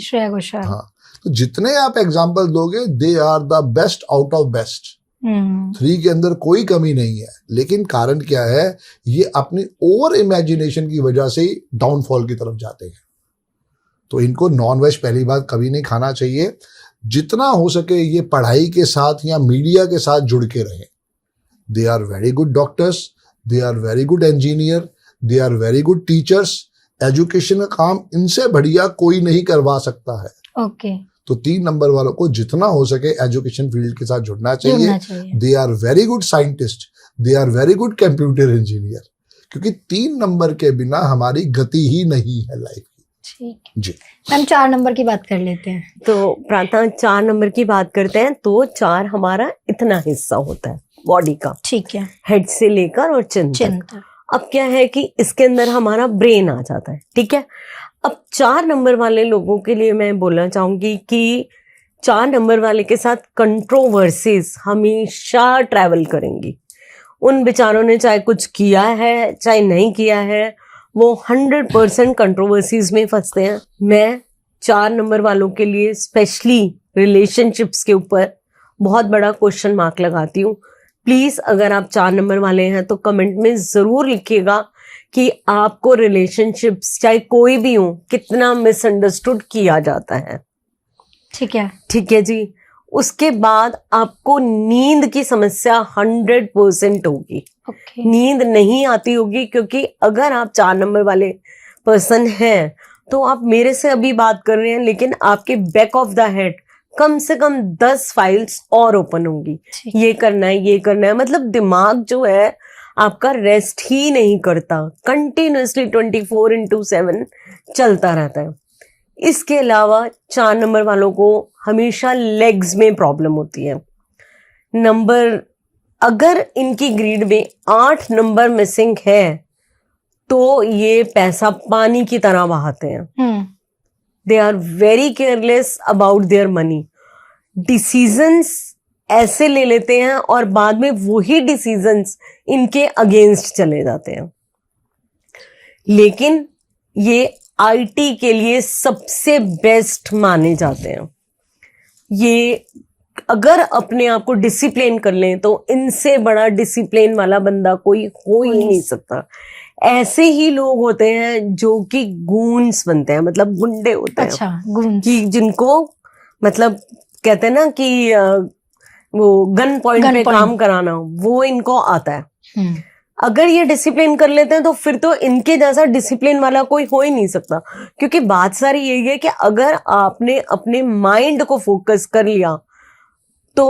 हाँ, तो जितने आप एग्जाम्पल दोगे they are the best out of best. 3 के अंदर कोई कमी नहीं है। लेकिन कारण क्या है, ये अपनी ओवर इमेजिनेशन की वजह से ही डाउनफॉल की तरफ जाते हैं। तो इनको नॉन वेज पहली बात कभी नहीं खाना चाहिए। जितना हो सके ये पढ़ाई के साथ या मीडिया के साथ जुड़ के रहे। They are very good doctors, they are very good engineer, they are very good teachers. Education का काम इनसे बढ़िया कोई नहीं करवा सकता है। ओके। तो 3 नंबर वालों को जितना हो सके एजुकेशन फील्ड के साथ जुड़ना चाहिए। They are very good scientist, they are very good computer engineer, क्योंकि 3 नंबर के बिना हमारी गति ही नहीं है लाइफ की। ठीक जी मैम, 4 नंबर की बात कर लेते हैं। तो प्रार्थना 4 नंबर की बात करते हैं तो 4 हमारा इतना हिस्सा होता है बॉडी का। ठीक है। हेड से लेकर और चिन तक। अब क्या है कि इसके अंदर हमारा ब्रेन आ जाता है। ठीक है। अब 4 नंबर वाले लोगों के लिए मैं बोलना चाहूंगी कि 4 नंबर वाले के साथ कंट्रोवर्सीज हमेशा ट्रैवल करेंगी। उन बेचारों ने चाहे कुछ किया है चाहे नहीं किया है, वो 100% कंट्रोवर्सीज में फंसते हैं। मैं 4 नंबर वालों के लिए स्पेशली रिलेशनशिप्स के ऊपर बहुत बड़ा क्वेश्चन मार्क लगाती हूँ। प्लीज अगर आप 4 नंबर वाले हैं तो कमेंट में जरूर लिखिएगा कि आपको रिलेशनशिप्स चाहे कोई भी हो कितना मिसअंडरस्टूड किया जाता है। ठीक है। ठीक है जी। उसके बाद आपको नींद की समस्या 100% होगी। ओके। नींद नहीं आती होगी, क्योंकि अगर आप 4 नंबर वाले पर्सन हैं तो आप मेरे से अभी बात कर रहे हैं, लेकिन आपके बैक ऑफ द हेड कम से कम 10 फाइल्स और ओपन होंगी। ठीक। ये करना है, ये करना है, मतलब दिमाग जो है आपका रेस्ट ही नहीं करता, कंटिन्यूअसली 24/7 चलता रहता है। इसके अलावा 4 नंबर वालों को हमेशा लेग्स में प्रॉब्लम होती है। नंबर अगर इनकी ग्रीड में 8 नंबर मिसिंग है तो ये पैसा पानी की तरह बहाते हैं। They are very careless about their money. Decisions ऐसे ले लेते हैं और बाद में वही डिसीजंस इनके अगेंस्ट चले जाते हैं। लेकिन ये आईटी के लिए सबसे बेस्ट माने जाते हैं। ये अगर अपने आप को डिसिप्लिन कर लें तो इनसे बड़ा डिसिप्लिन वाला बंदा कोई हो ही नहीं सकता। ऐसे ही लोग होते हैं जो कि गूंस बनते हैं, मतलब गुंडे होते हैं। अच्छा, गूंस। कि जिनको मतलब कहते हैं ना कि वो गन पॉइंट पे काम कराना, वो इनको आता है। अगर ये डिसिप्लिन कर लेते हैं तो फिर तो इनके जैसा डिसिप्लिन वाला कोई हो ही नहीं सकता। क्योंकि बात सारी यही है कि अगर आपने अपने माइंड को फोकस कर लिया तो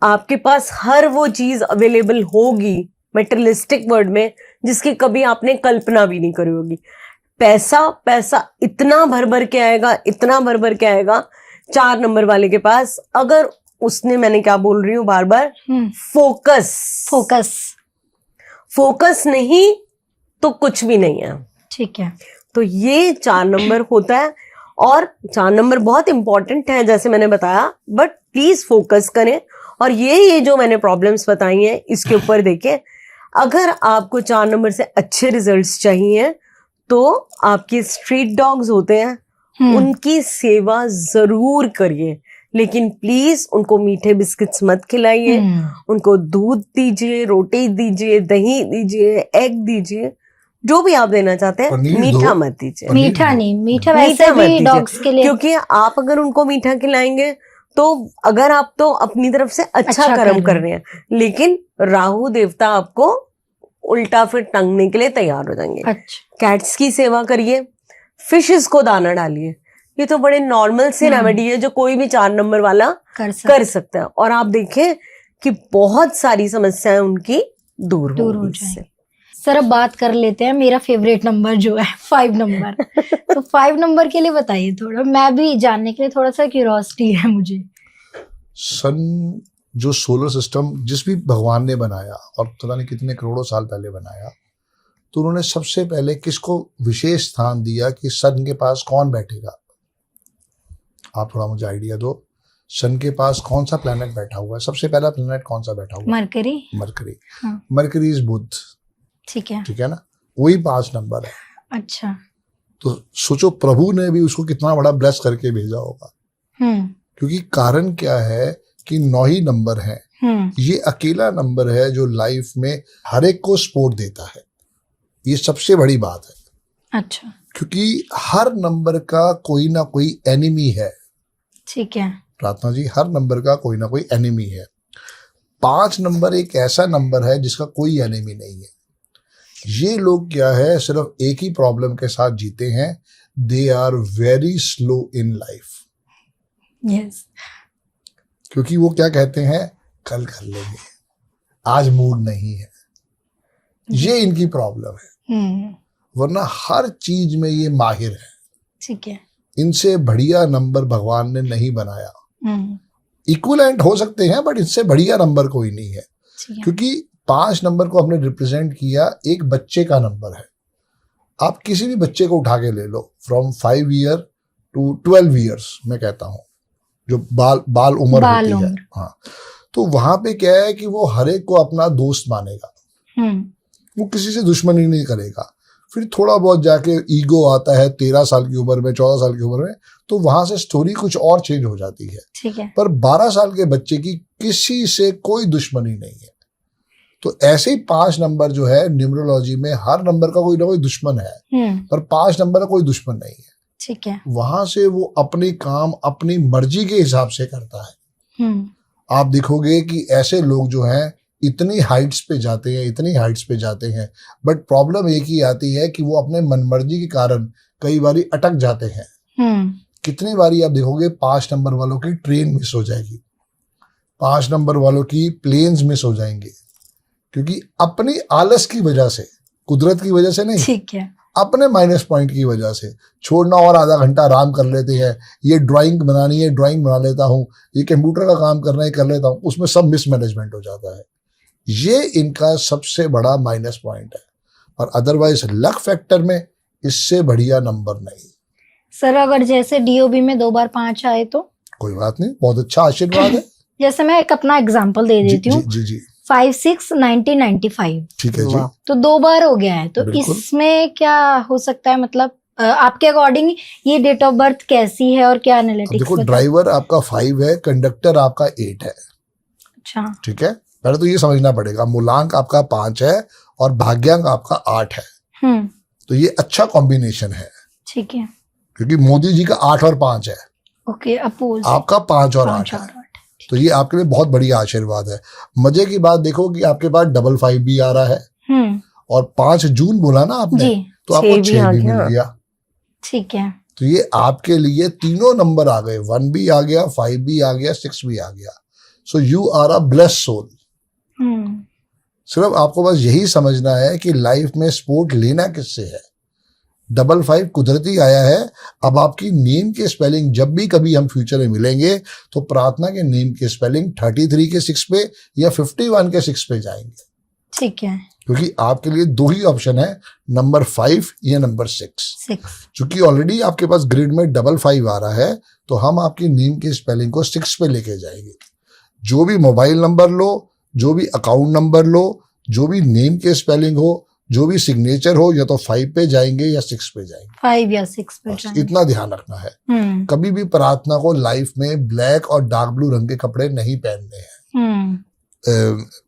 आपके पास हर वो चीज अवेलेबल होगी मेटेरियलिस्टिक वर्ल्ड में जिसकी कभी आपने कल्पना भी नहीं करी होगी। पैसा इतना भर भर के आएगा, इतना भर भर के आएगा 4 नंबर वाले के पास, अगर उसने, मैंने क्या बोल रही हूँ बार बार, फोकस नहीं तो कुछ भी नहीं है। ठीक है। तो ये 4 नंबर होता है, और 4 नंबर बहुत इंपॉर्टेंट है जैसे मैंने बताया, बट प्लीज फोकस करें। और ये जो मैंने प्रॉब्लम्स बताई हैं इसके ऊपर देखें। अगर आपको 4 नंबर से अच्छे रिजल्ट्स चाहिए तो आपके स्ट्रीट डॉग्स होते हैं, उनकी सेवा जरूर करिए, लेकिन प्लीज उनको मीठे बिस्किट्स मत खिलाइए। उनको दूध दीजिए, रोटी दीजिए, दही दीजिए, एग दीजिए, जो भी आप देना चाहते हैं, मीठा मत दीजिए। मीठा नहीं, मीठा वैसे भी डॉग्स के लिए, क्योंकि आप अगर उनको मीठा खिलाएंगे तो अगर आप तो अपनी तरफ से अच्छा कर्म कर रहे हैं, लेकिन राहु देवता आपको उल्टा फिर टंगने के लिए तैयार हो जाएंगे। अच्छा। कैट्स की सेवा करिए, फिशेस को दाना डालिए। ये तो बड़े नॉर्मल से रेमेडी है जो कोई भी 4 नंबर वाला कर सकता है, और आप देखें कि बहुत सारी समस्याएं उनकी दूर हो जाएंगी। सर अब बात कर लेते हैं मेरा फेवरेट नंबर जो है 5 नंबर। तो 5 नंबर के लिए बताइए थोड़ा, मैं भी जानने के लिए थोड़ा सा क्यूरियोसिटी है मुझे। सन जो सोलर सिस्टम जिस भी भगवान ने बनाया, और पता नहीं कितने करोड़ों साल पहले बनाया, तो उन्होंने सबसे पहले किसको विशेष स्थान दिया कि सन के पास कौन बैठेगा? आप थोड़ा मुझे आइडिया दो, सन के पास कौन सा प्लैनेट बैठा हुआ है? सबसे पहला प्लैनेट कौन सा बैठा हुआ है? मरकरी। हाँ। मरकरी इज बुध। ठीक है ना, वही 5 नंबर है। अच्छा। तो सोचो प्रभु ने भी उसको कितना बड़ा ब्लेस करके भेजा होगा। क्योंकि कारण क्या है कि 9 ही नंबर है। ये अकेला नंबर है जो लाइफ में हर एक को सपोर्ट देता है। ये सबसे बड़ी बात है। अच्छा। क्योंकि हर नंबर का कोई ना कोई एनिमी है। ठीक है प्रार्थना जी, हर नंबर का कोई ना कोई एनिमी है। 5 नंबर एक ऐसा नंबर है जिसका कोई एनिमी नहीं है। ये लोग क्या है, सिर्फ एक ही प्रॉब्लम के साथ जीते हैं, they are very slow in life. Yes. क्योंकि वो क्या कहते हैं, कल कर लेंगे, आज मूड नहीं है। ये इनकी प्रॉब्लम है। वरना हर चीज में ये माहिर है। ठीक है। इनसे बढ़िया नंबर भगवान ने नहीं बनाया। इक्विवेलेंट हो सकते हैं बट इनसे बढ़िया नंबर कोई नहीं है। क्योंकि 5 नंबर को हमने रिप्रेजेंट किया एक बच्चे का नंबर है। आप किसी भी बच्चे को उठा के ले लो, फ्रॉम 5 ईयर टू 12 ईयर्स, मैं कहता हूँ, जो बाल उम्र होती है। हाँ, तो वहां पे क्या है कि वो हर एक को अपना दोस्त मानेगा। वो किसी से दुश्मनी नहीं करेगा। फिर थोड़ा बहुत जाके ईगो आता है 13 साल की उम्र में, 14 साल की उम्र में, तो वहां से स्टोरी कुछ और चेंज हो जाती है। ठीक है। पर 12 साल के बच्चे की किसी से कोई दुश्मनी नहीं है। तो ऐसे ही 5 नंबर जो है न्यूमरोलॉजी में, हर नंबर का कोई ना कोई दुश्मन है, पर 5 नंबर का कोई दुश्मन नहीं है। ठीक है। वहां से वो अपने काम अपनी मर्जी के हिसाब से करता है। आप देखोगे कि ऐसे लोग जो हैं इतनी हाइट्स पे जाते हैं, इतनी हाइट्स पे जाते हैं, बट प्रॉब्लम एक ही आती है कि वो अपने मनमर्जी के कारण कई बारी अटक जाते हैं। कितनी बारी आप देखोगे 5 नंबर वालों की ट्रेन मिस हो जाएगी, 5 नंबर वालों की प्लेन्स मिस हो जाएंगे, क्योंकि अपनी आलस की वजह से, कुदरत की वजह से नहीं, ठीक है, अपने माइनस पॉइंट की वजह से छोड़ना, और आधा घंटा आराम कर लेते हैं, ये ड्राइंग बनानी है ड्राइंग बना लेता हूँ, ये कंप्यूटर का काम करना है कर लेता हूँ, उसमें सब मिसमैनेजमेंट हो जाता है। ये इनका सबसे बड़ा माइनस पॉइंट है। और अदरवाइज लक फैक्टर में इससे बढ़िया नंबर नहीं। सर अगर जैसे डीओबी में 2 बार 5 आए तो कोई बात नहीं, बहुत अच्छा आशीर्वाद है। जैसे मैं एक अपना एग्जांपल दे देती हूँ, जी जी 5, 6, 1995, ठीक है जी। तो 2 बार हो गया है, तो बिल्कुल। इसमें क्या हो सकता है, मतलब आपके अकॉर्डिंग ये डेट ऑफ बर्थ कैसी है और क्या अब एनालिटिक्स? देखो, ड्राइवर आपका 5 है, कंडक्टर आपका 8 है। अच्छा, ठीक है, पहले तो ये समझना पड़ेगा, मूलांक आपका 5 है और भाग्यांक आपका 8 है। तो ये अच्छा कॉम्बिनेशन है। ठीक है, क्योंकि मोदी जी का 8 और 5 है, ओके, अपोज आपका 5 और 8 है। तो ये आपके लिए बहुत बढ़िया आशीर्वाद है। मजे की बात देखो कि आपके पास 55 भी आ रहा है, और 5 जून बोला ना आपने जी, तो आपको 6 भी मिल गया। ठीक है, तो ये आपके लिए तीनों नंबर आ गए, 1 भी आ गया, 5 भी आ गया, 6 भी आ गया। So you are a blessed soul. सिर्फ आपको बस यही समझना है कि लाइफ में स्पोर्ट लेना किससे है। 55 कुदरती आया है। अब आपकी नेम के स्पेलिंग जब भी कभी हम फ्यूचर में मिलेंगे तो प्रार्थना के नेम के स्पेलिंग 33 के 6 पे या 51 के 6 पे जाएंगे। ठीक है, क्योंकि आपके लिए 2 ही ऑप्शन है, नंबर 5 या नंबर 6। क्योंकि ऑलरेडी आपके पास ग्रिड में 55 आ रहा है, तो हम आपकी नेम के स्पेलिंग को 6 पे लेके जाएंगे। जो भी मोबाइल नंबर लो, जो भी अकाउंट नंबर लो, जो भी नेम के स्पेलिंग हो, जो भी सिग्नेचर हो, या तो 5 पे जाएंगे या 6 पे जाएंगे। 5 या 6 पे जाएंगे। इतना ध्यान रखना है। कभी भी प्रार्थना को लाइफ में ब्लैक और डार्क ब्लू रंग के कपड़े नहीं पहनने हैं,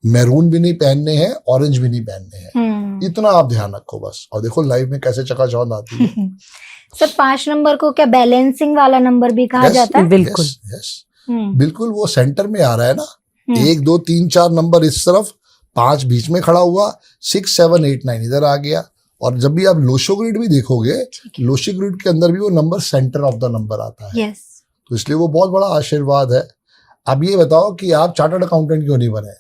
मैरून भी नहीं पहनने हैं, ऑरेंज भी नहीं पहनने हैं। इतना आप ध्यान रखो बस, और देखो लाइफ में कैसे चकाचौंध आती है। सर 5 नंबर को क्या बैलेंसिंग वाला नंबर भी कहा जाता है? बिल्कुल, बिल्कुल। वो सेंटर में आ रहा है ना, 1 2 3 4 नंबर इस तरफ, 5 बीच में खड़ा हुआ, 6 7 8 9 इधर आ गया। और जब भी आप लोशो ग्रिड भी देखोगे, लोशो ग्रिड के अंदर भी वो number centre of the number आता है। तो इसलिए वो बहुत बड़ा आशीर्वाद है। अब ये बताओ कि आप चार्टर्ड अकाउंटेंट क्यों नहीं बने?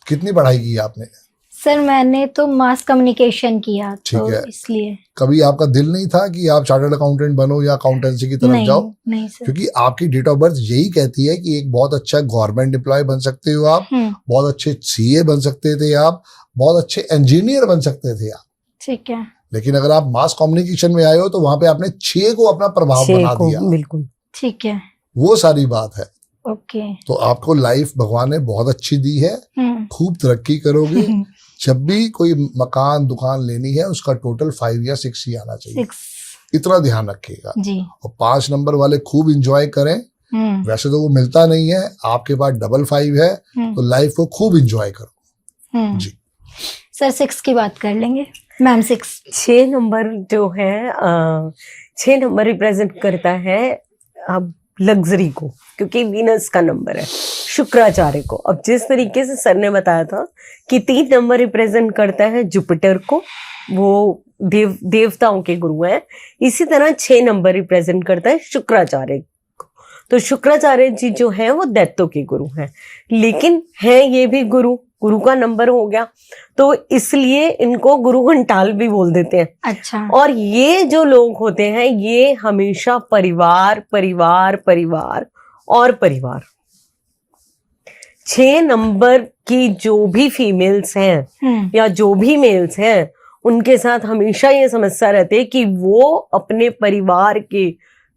कितनी पढ़ाई की आपने? सर मैंने तो मास कम्युनिकेशन किया, ठीक तो है। इसलिए कभी आपका दिल नहीं था कि आप चार्टर्ड अकाउंटेंट बनो या अकाउंटेंसी की तरफ जाओ? नहीं सर। क्योंकि आपकी डेट ऑफ बर्थ यही कहती है कि एक बहुत अच्छा गवर्नमेंट एम्प्लॉय बन सकते हो आप, बहुत अच्छे सीए बन सकते थे आप, बहुत अच्छे इंजीनियर बन सकते थे आप। ठीक है, लेकिन अगर आप मास कम्युनिकेशन में आए हो तो वहां पे आपने 6 को अपना प्रभाव बना दिया। बिल्कुल, ठीक है, वो सारी बात है। ओके। तो आपको लाइफ भगवान ने बहुत अच्छी दी है, खूब तरक्की करोगे। जब भी कोई मकान दुकान लेनी है, उसका टोटल 5 या 6 ही आना चाहिए। 6 इतना ध्यान रखिएगा जी। और 5 नंबर वाले खूब इंजॉय करें। वैसे तो वो मिलता नहीं है, आपके पास 55 है, तो लाइफ को खूब इंजॉय करो जी। सर 6 की बात कर लेंगे मैम। 6 नंबर जो है 6 नंबर रिप्रेजेंट करता है अब लग्जरी को, क्योंकि वीनस का नंबर है, शुक्राचार्य को। अब जिस तरीके से सर ने बताया था कि 3 नंबर रिप्रेजेंट करता है जुपिटर को, वो देवताओं के गुरु हैं, इसी तरह 6 नंबर रिप्रेजेंट करता है शुक्राचार्य को। तो शुक्राचार्य जी जो है वो दैत्यों के गुरु हैं, लेकिन है ये भी गुरु का नंबर हो गया, तो इसलिए इनको गुरु घंटाल भी बोल देते हैं। अच्छा। और ये जो लोग होते हैं ये हमेशा परिवार परिवार परिवार और परिवार, 6 नंबर की जो भी फीमेल्स हैं या जो भी मेल्स हैं, उनके साथ हमेशा ये समस्या रहती है कि वो अपने परिवार के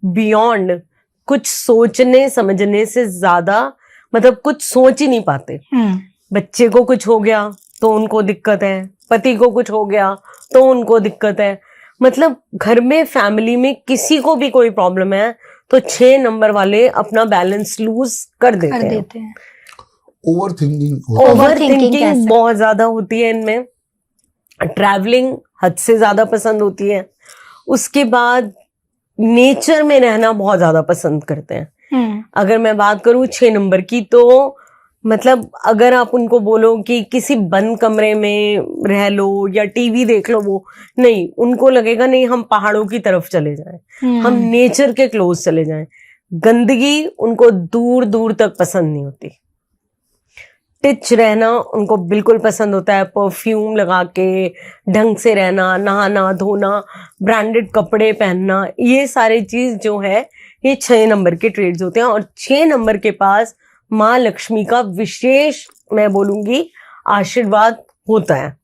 बियॉन्ड कुछ सोचने समझने से ज्यादा, मतलब कुछ सोच ही नहीं पाते। बच्चे को कुछ हो गया तो उनको दिक्कत है, पति को कुछ हो गया तो उनको दिक्कत है, मतलब घर में फैमिली में किसी को भी कोई प्रॉब्लम है तो 6 नंबर वाले अपना बैलेंस लूज कर देते हैं। ओवर थिंकिंग Overthinking कैसे? बहुत ज्यादा होती है इनमें। ट्रैवलिंग हद से ज्यादा पसंद होती है। उसके बाद नेचर में रहना बहुत ज्यादा पसंद करते हैं। अगर मैं बात करूं 6 नंबर की, तो मतलब अगर आप उनको बोलो कि किसी बंद कमरे में रह लो या टीवी देख लो, वो नहीं, उनको लगेगा नहीं हम पहाड़ों की तरफ चले जाएं, हम नेचर के क्लोज चले जाएं। गंदगी उनको दूर दूर तक पसंद नहीं होती। टिच रहना उनको बिल्कुल पसंद होता है, परफ्यूम लगा के ढंग से रहना, नहाना धोना, ब्रांडेड कपड़े पहनना, ये सारी चीज जो है ये 6 नंबर के ट्रेड्स होते हैं। और 6 नंबर के पास माँ लक्ष्मी का विशेष, मैं बोलूंगी, आशीर्वाद होता है।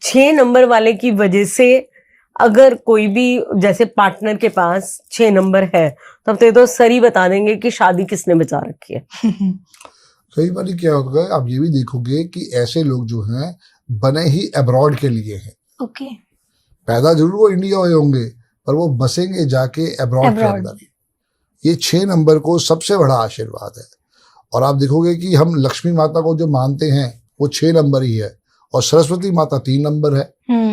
6 नंबर वाले की वजह से अगर कोई भी जैसे पार्टनर के पास 6 नंबर है तो सर ही बता देंगे कि शादी किसने बचा रखी है। कई बार क्या होगा, आप ये भी देखोगे कि ऐसे लोग जो हैं बने ही अब्रॉड के लिए हैं। ओके। पैदा जरूर वो इंडिया हुए होंगे पर वो बसेंगे जाके अब्रॉड के अंदर। ये 6 नंबर को सबसे बड़ा आशीर्वाद है। और आप देखोगे कि हम लक्ष्मी माता को जो मानते हैं वो 6 नंबर ही है, और सरस्वती माता 3 नंबर है।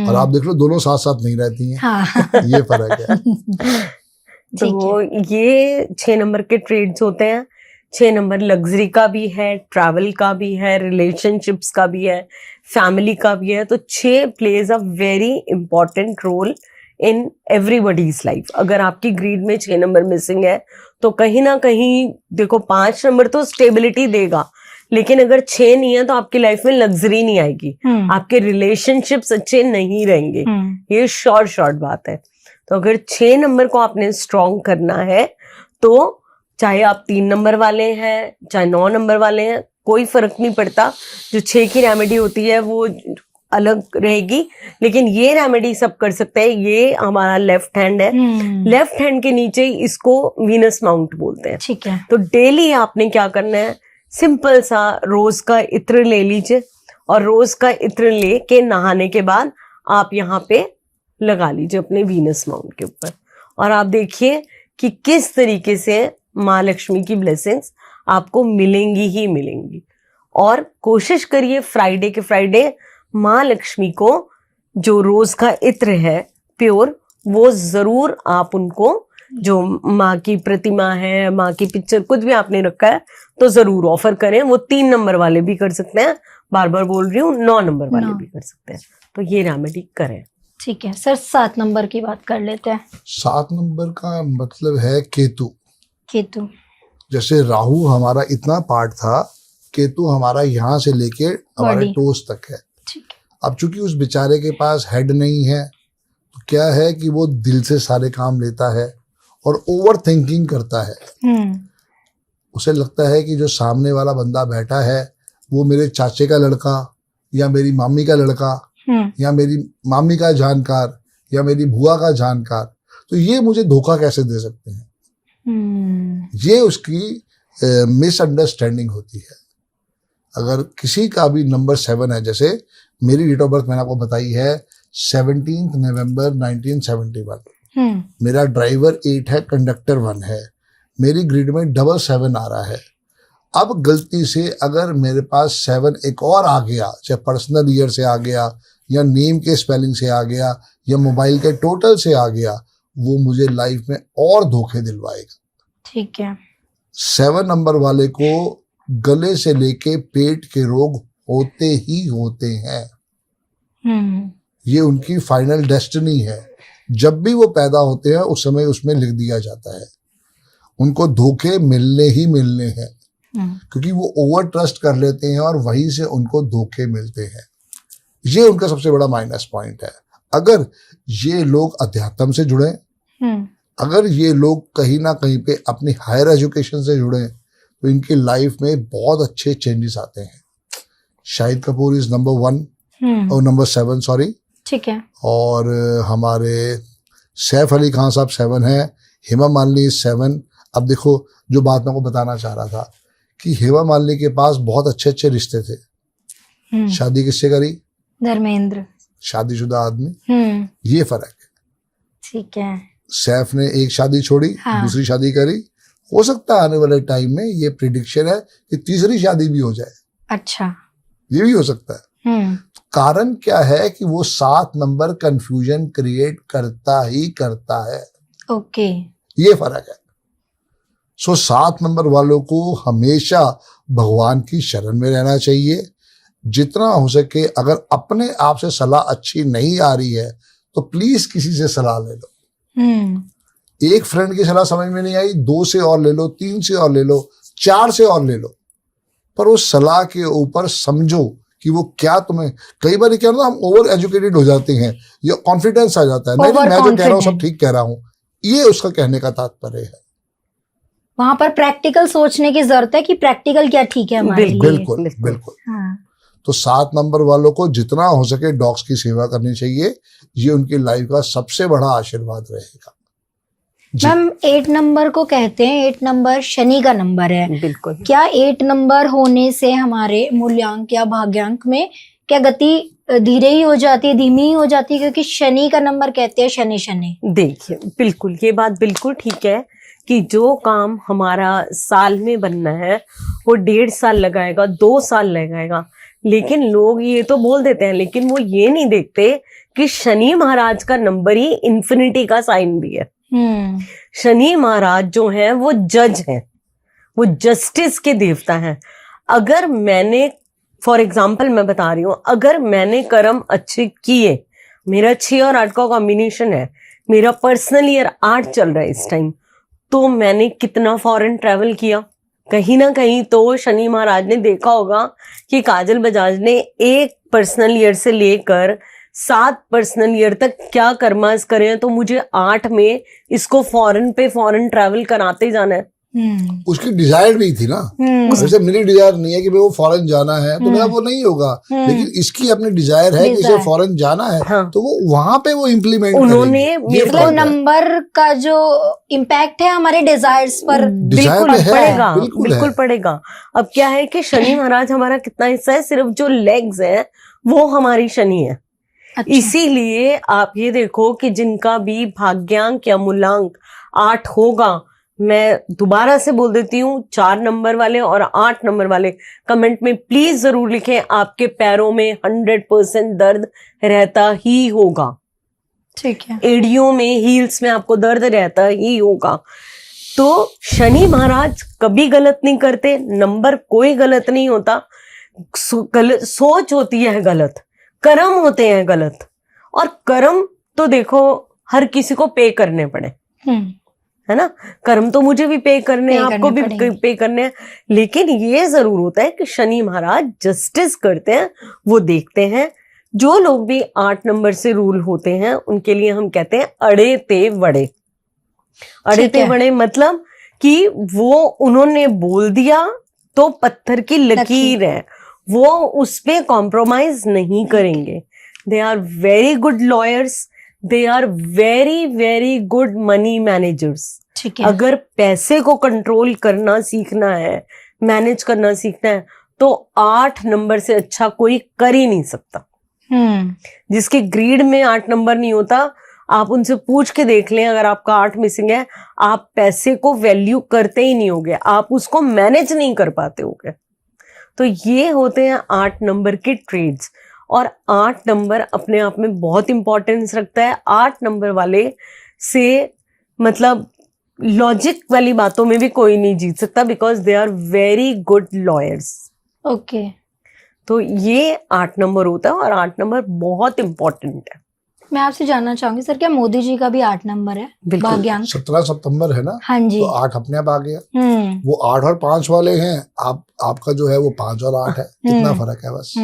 और आप देख लो दोनों साथ साथ नहीं रहती हैं। हाँ। ये फर्क है। तो ये 6 नंबर के ट्रेड्स होते हैं। 6 नंबर लग्जरी का भी है, ट्रैवल का भी है, रिलेशनशिप्स का भी है, फैमिली का भी है। तो 6 plays a very important role in everybody's life. अगर आपकी ग्रीड में 6 नंबर मिसिंग है तो कहीं ना कहीं देखो 5 नंबर तो स्टेबिलिटी देगा, लेकिन अगर 6 नहीं है तो आपकी लाइफ में लग्जरी नहीं आएगी, आपके रिलेशनशिप्स अच्छे नहीं रहेंगे। ये शॉर्ट बात है। तो अगर 6 नंबर को आपने स्ट्रॉन्ग करना है तो चाहे आप 3 नंबर वाले हैं, चाहे 9 नंबर वाले हैं, कोई फर्क नहीं पड़ता। जो 6 की रेमेडी होती है वो अलग रहेगी, लेकिन ये रेमेडी सब कर सकते हैं। ये हमारा लेफ्ट हैंड है, लेफ्ट हैंड के नीचे इसको वीनस माउंट बोलते हैं। ठीक है। तो डेली आपने क्या करना है, सिंपल सा रोज का इत्र ले लीजिए, और रोज का इत्र लेके नहाने के बाद आप यहाँ पे लगा लीजिए अपने वीनस माउंट के ऊपर, और आप देखिए कि किस तरीके से माँ लक्ष्मी की ब्लेसिंग्स आपको मिलेंगी ही मिलेंगी। और कोशिश करिए फ्राइडे के फ्राइडे माँ लक्ष्मी को जो रोज का इत्र है प्योर, वो जरूर आप उनको, जो माँ की प्रतिमा है, माँ की पिक्चर, कुछ भी आपने रखा है तो जरूर ऑफर करें। वो 3 नंबर वाले भी कर सकते हैं, बार बार बोल रही हूँ, 9 नंबर वाले भी कर सकते हैं। तो ये रेमेडी करें। ठीक है सर, 7 नंबर की बात कर लेते हैं। 7 नंबर का मतलब है केतु। केतु, जैसे राहु हमारा इतना पार्ट था, केतु हमारा यहाँ से लेके हमारे टोस तक है। ठीक है। अब चूंकि उस बेचारे के पास हेड नहीं है तो क्या है कि वो दिल से सारे काम लेता है और ओवर थिंकिंग करता है। उसे लगता है कि जो सामने वाला बंदा बैठा है वो मेरे चाचे का लड़का या मेरी मामी का लड़का या मेरी मामी का जानकार या मेरी बुआ का जानकार, तो ये मुझे धोखा कैसे दे सकते हैं। ये उसकी मिसअंडरस्टैंडिंग होती है। अगर किसी का भी नंबर 7 है, जैसे मेरी डेट ऑफ बर्थ मैंने आपको बताई है 17 नवंबर 1971, मेरा ड्राइवर 8 है, कंडक्टर 1 है, मेरी ग्रिड में 777 आ रहा है। अब गलती से अगर मेरे पास 7 एक और आ गया, चाहे पर्सनल ईयर से आ गया या नेम के स्पेलिंग से आ गया या मोबाइल के टोटल से आ गया, वो मुझे लाइफ में और धोखे दिलवाएगा। ठीक है। 7 नंबर वाले को गले से लेके पेट के रोग होते ही होते हैं। ये उनकी फाइनल डेस्टिनी है। जब भी वो पैदा होते हैं उस समय उसमें लिख दिया जाता है, उनको धोखे मिलने ही मिलने हैं, क्योंकि वो ओवर ट्रस्ट कर लेते हैं और वहीं से उनको धोखे मिलते हैं। ये उनका सबसे बड़ा माइनस पॉइंट है। अगर ये लोग अध्यात्म से जुड़े, अगर ये लोग कहीं ना कहीं पे अपनी हायर एजुकेशन से जुड़े, तो इनकी लाइफ में बहुत अच्छे चेंजेस आते हैं। शाहिद कपूर इज नंबर 1 और नंबर 7 सॉरी। ठीक है। और हमारे सैफ अली खान साहब 7 हैं, हेमा मालिनी 7। अब देखो जो बात मैं को बताना चाह रहा था कि हेमा मालिनी के पास बहुत अच्छे अच्छे रिश्ते थे। शादी किससे करी? धर्मेंद्र। शादीशुदा आदमी, हम्म, ये फर्क है। ठीक है। सैफ ने एक शादी छोड़ी, हाँ। दूसरी शादी करी, हो सकता है आने वाले टाइम में ये प्रिडिक्शन है कि तीसरी शादी भी हो जाए, अच्छा। ये भी हो सकता है। हम्म, कारण क्या है कि वो 7 नंबर कंफ्यूजन क्रिएट करता ही करता है, ओके। ये फर्क है। सो 7 नंबर वालों को हमेशा भगवान की शरण में रहना चाहिए। जितना हो सके, अगर अपने आप से सलाह अच्छी नहीं आ रही है तो प्लीज किसी से सलाह ले लो। हम्म, एक फ्रेंड की सलाह समझ में नहीं आई, 2 से और ले लो, 3 से और ले लो, 4 से और ले लो, पर उस सलाह के ऊपर समझो कि वो क्या तुम्हें। कई बार क्या ना, हम ओवर एजुकेटेड हो जाते हैं या कॉन्फिडेंस आ जाता है, नहीं मैं जो कह रहा हूँ सब ठीक कह रहा हूँ, ये उसका कहने का तात्पर्य है। वहां पर प्रैक्टिकल सोचने की जरूरत है कि प्रैक्टिकल क्या ठीक है हमारे लिए। बिल्कुल बिल्कुल। हाँ। तो 7 नंबर वालों को जितना हो सके डॉग्स की सेवा करनी चाहिए, ये उनकी लाइफ का सबसे बड़ा आशीर्वाद रहेगा। मैम 8 नंबर को कहते हैं, 8 नंबर शनि का नंबर है। बिल्कुल। क्या 8 नंबर होने से हमारे मूल्यांक या भाग्यांक में क्या गति धीरे ही हो जाती है, धीमी ही हो जाती है? क्योंकि शनि का नंबर कहते हैं शनि शनि। देखिए, बिल्कुल ये बात बिल्कुल ठीक है कि जो काम हमारा साल में बनना है वो 1.5 साल लगाएगा, 2 साल लगाएगा, लेकिन लोग ये तो बोल देते हैं, लेकिन वो ये नहीं देखते कि शनि महाराज का नंबर ही इन्फिनिटी का साइन भी है। शनि महाराज जो है वो जज है, वो जस्टिस के देवता हैं। अगर मैंने, फॉर एग्जाम्पल मैं बता रही हूँ, अगर मैंने कर्म अच्छे किए, मेरा 6 और 8 का कॉम्बिनेशन है, मेरा पर्सनल ईयर 8 चल रहा है इस टाइम, तो मैंने कितना फॉरेन ट्रैवल किया, कहीं ना कहीं तो शनि महाराज ने देखा होगा कि काजल बजाज ने 1 पर्सनल ईयर से लेकर 7 पर्सनल ईयर तक क्या कर्मास करे हैं, तो मुझे 8 में इसको फॉरेन पे फॉरेन ट्रैवल कराते जाना है। उसकी डिजायर भी थी ना, जैसे मेरी डिजायर नहीं है कि वो फॉरेन जाना है तो मेरा वो नहीं होगा, लेकिन इसकी अपनी डिजायर है कि इसे फॉरेन जाना है। हाँ। तो वो वहां पे वो इम्प्लीमेंट उन्होंने मतलब नंबर का जो इम्पैक्ट है हमारे डिजायर्स पर बिल्कुल है, पड़ेगा, बिल्कुल बिल्कुल है। पड़ेगा। अब क्या है कि शनि महाराज हमारा कितना हिस्सा है, सिर्फ जो लेग्स है वो हमारी शनि है। अच्छा। इसीलिए आप ये देखो कि जिनका भी भाग्यांक या मूलांक 8 होगा, मैं दोबारा से बोल देती हूँ, 4 नंबर वाले और 8 नंबर वाले कमेंट में प्लीज जरूर लिखें, आपके पैरों में 100% दर्द रहता ही होगा। ठीक है। एड़ियों में, हील्स में आपको दर्द रहता ही होगा। तो शनि महाराज कभी गलत नहीं करते, नंबर कोई गलत नहीं होता, सोच होती है गलत, कर्म होते हैं गलत। और कर्म तो देखो हर किसी को पे करने पड़े, है ना, कर्म तो मुझे भी पे करने हैं, आपको भी पे करने हैं, लेकिन ये जरूर होता है कि शनि महाराज जस्टिस करते हैं, वो देखते हैं। जो लोग भी 8 नंबर से रूल होते हैं उनके लिए हम कहते हैं अड़े ते वड़े। अड़े ते वड़े मतलब कि वो उन्होंने बोल दिया तो पत्थर की लकीर है, वो उस पे कॉम्प्रोमाइज नहीं करेंगे। They are very good lawyers, they are very very good money managers. ठीक है। अगर पैसे को कंट्रोल करना सीखना है, मैनेज करना सीखना है, तो 8 नंबर से अच्छा कोई कर ही नहीं सकता। जिसके ग्रीड में 8 नंबर नहीं होता, आप उनसे पूछ के देख लें, अगर आपका 8 मिसिंग है, आप पैसे को वैल्यू करते ही नहीं होगे, आप उसको मैनेज नहीं कर पाते होगे। तो ये होते हैं 8 नंबर के ट्रेड्स। और 8 नंबर अपने आप में बहुत इंपॉर्टेंस रखता है। 8 नंबर वाले से मतलब लॉजिक वाली बातों में भी कोई नहीं जीत सकता, because they are very good lawyers. Okay. तो ये 8 नंबर होता है और 8 नंबर बहुत इंपॉर्टेंट है। मैं आपसे जानना चाहूंगी सर, क्या मोदी जी का भी 8 नंबर है भाग्यांक? 17 सितंबर है ना, हाँ जी। तो 8 अपने आप आ गया। वो 8 और 5 वाले हैं, आपका जो है वो 5 और 8 है, इतना फर्क है बस।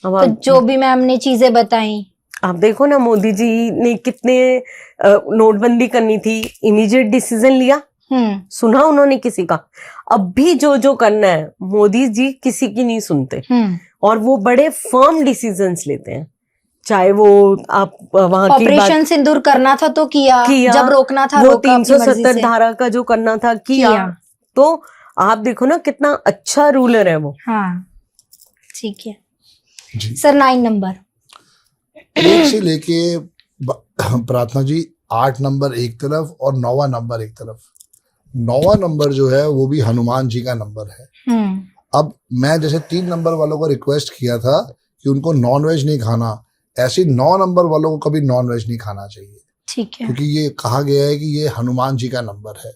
अब तो जो भी मैम ने चीजें बताई, आप देखो ना, मोदी जी ने कितने नोटबंदी करनी थी, इमीडिएट डिसीजन लिया, सुना उन्होंने किसी का? अब भी जो जो करना है मोदी जी किसी की नहीं सुनते, और वो बड़े फर्म डिसीजंस लेते हैं। चाहे वो आप वहां की ऑपरेशन सिंदूर करना था तो किया, जब रोकना था वो रोका, 370 धारा का जो करना था किया। तो आप देखो ना कितना अच्छा रूलर है वो। हाँ ठीक है सर। 9 नंबर एक से लेके प्रार्थना जी 8 नंबर एक तरफ और 9वां नंबर एक तरफ। 9वां नंबर जो है वो भी हनुमान जी का नंबर है। अब मैं जैसे 3 नंबर वालों को रिक्वेस्ट किया था कि उनको नॉनवेज नहीं खाना, ऐसे 9 नंबर वालों को कभी नॉनवेज नहीं खाना चाहिए। ठीक है। क्योंकि ये कहा गया है कि ये हनुमान जी का नंबर है।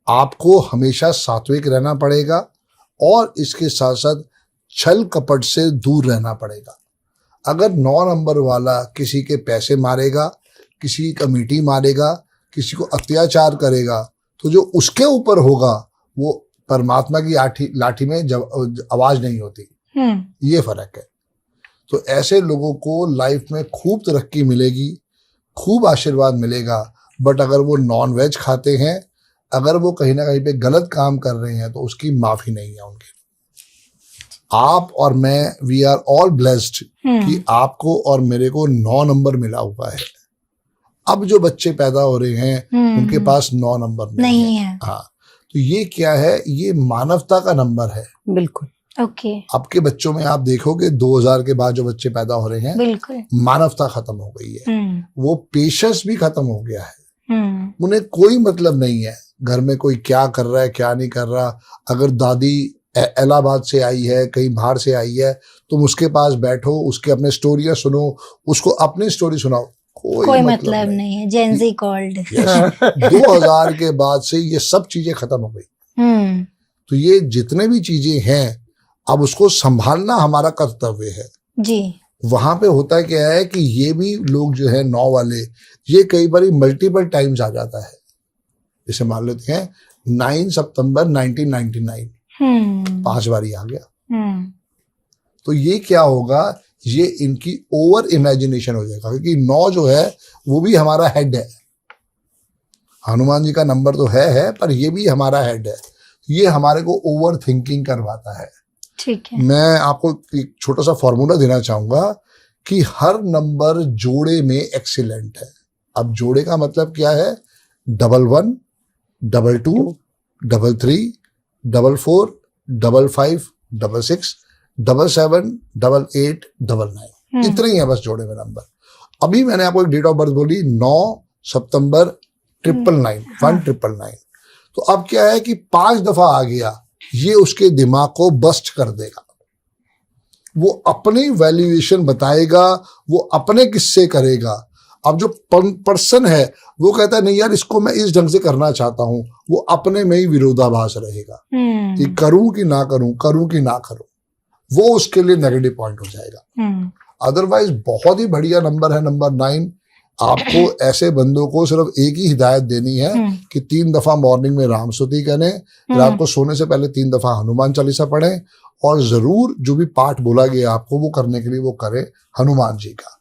आपको हमेशा सात्विक रहना पड़ेगा और इसके साथ साथ छल कपट से दूर रहना पड़ेगा। अगर 9 नंबर वाला किसी के पैसे मारेगा, किसी की कमेटी मारेगा, किसी को अत्याचार करेगा, तो जो उसके ऊपर होगा वो परमात्मा की लाठी में आवाज नहीं होती। ये फर्क है। तो ऐसे लोगों को लाइफ में खूब तरक्की मिलेगी, खूब आशीर्वाद मिलेगा। बट अगर वो नॉन वेज खाते हैं, अगर वो कहीं ना कहीं पे गलत काम कर रहे हैं, तो उसकी माफी नहीं है उनकी। आप और मैं, वी आर ऑल ब्लेस्ड कि आपको और मेरे को 9 नंबर मिला हुआ है। अब जो बच्चे पैदा हो रहे हैं उनके पास 9 नंबर नहीं है। हाँ, तो ये क्या है? ये मानवता का नंबर है। बिल्कुल। ओके। आपके बच्चों में आप देखोगे 2000 के बाद जो बच्चे पैदा हो रहे हैं, बिल्कुल मानवता खत्म हो गई है। वो पेशेंस भी खत्म हो गया है। उन्हें कोई मतलब नहीं है घर में कोई क्या कर रहा है, क्या नहीं कर रहा। अगर दादी इलाहाबाद से आई है, कहीं बाहर से आई है, तुम उसके पास बैठो, उसके अपने स्टोरियां सुनो, उसको अपनी स्टोरी सुनाओ, कोई मतलब नहीं है। जेन ज़ी कॉल्ड। 2000 के बाद से ये सब चीजें खत्म हो गई। तो ये जितने भी चीजें हैं, अब उसको संभालना हमारा कर्तव्य है जी। वहां पे होता क्या है कि ये भी लोग जो है 9 वाले, ये कई बार मल्टीपल टाइम्स आ जाता है। जैसे मान लेते हैं 9 सितंबर 1999 5 बारी आ गया। तो ये क्या होगा? ये इनकी ओवर इमेजिनेशन हो जाएगा, क्योंकि 9 जो है वो भी हमारा हेड है। हनुमान जी का नंबर तो है पर ये भी हमारा हेड है। ये हमारे को ओवर थिंकिंग करवाता है। ठीक है। मैं आपको एक छोटा सा फॉर्मूला देना चाहूंगा कि हर नंबर जोड़े में एक्सीलेंट है। अब जोड़े का मतलब क्या है? 11, 22, 33, 44, 55, 66, 77, 88, 99, इतने ही है बस जोड़े में नंबर। अभी मैंने आपको एक डेट ऑफ बर्थ बोली 9 सितंबर 999, 1999। तो अब क्या है कि 5 दफा आ गया, ये उसके दिमाग को बस्ट कर देगा। वो अपनी वैल्यूएशन बताएगा, वो अपने किस्से करेगा। अब जो पर्सन है वो कहता है नहीं यार, इसको मैं इस ढंग से करना चाहता हूं, वो अपने में ही विरोधाभास रहेगा कि करूं कि ना करूं, करूं कि ना करूं। वो उसके लिए नेगेटिव पॉइंट हो जाएगा। अदरवाइज बहुत ही बढ़िया नंबर है नंबर 9। आपको ऐसे बंदों को सिर्फ एक ही हिदायत देनी है कि 3 दफा मॉर्निंग में राम स्तुति करें, रात को सोने से पहले 3 दफा हनुमान चालीसा पढ़ें, और जरूर जो भी पाठ बोला गया आपको वो करने के लिए वो करें हनुमान जी का।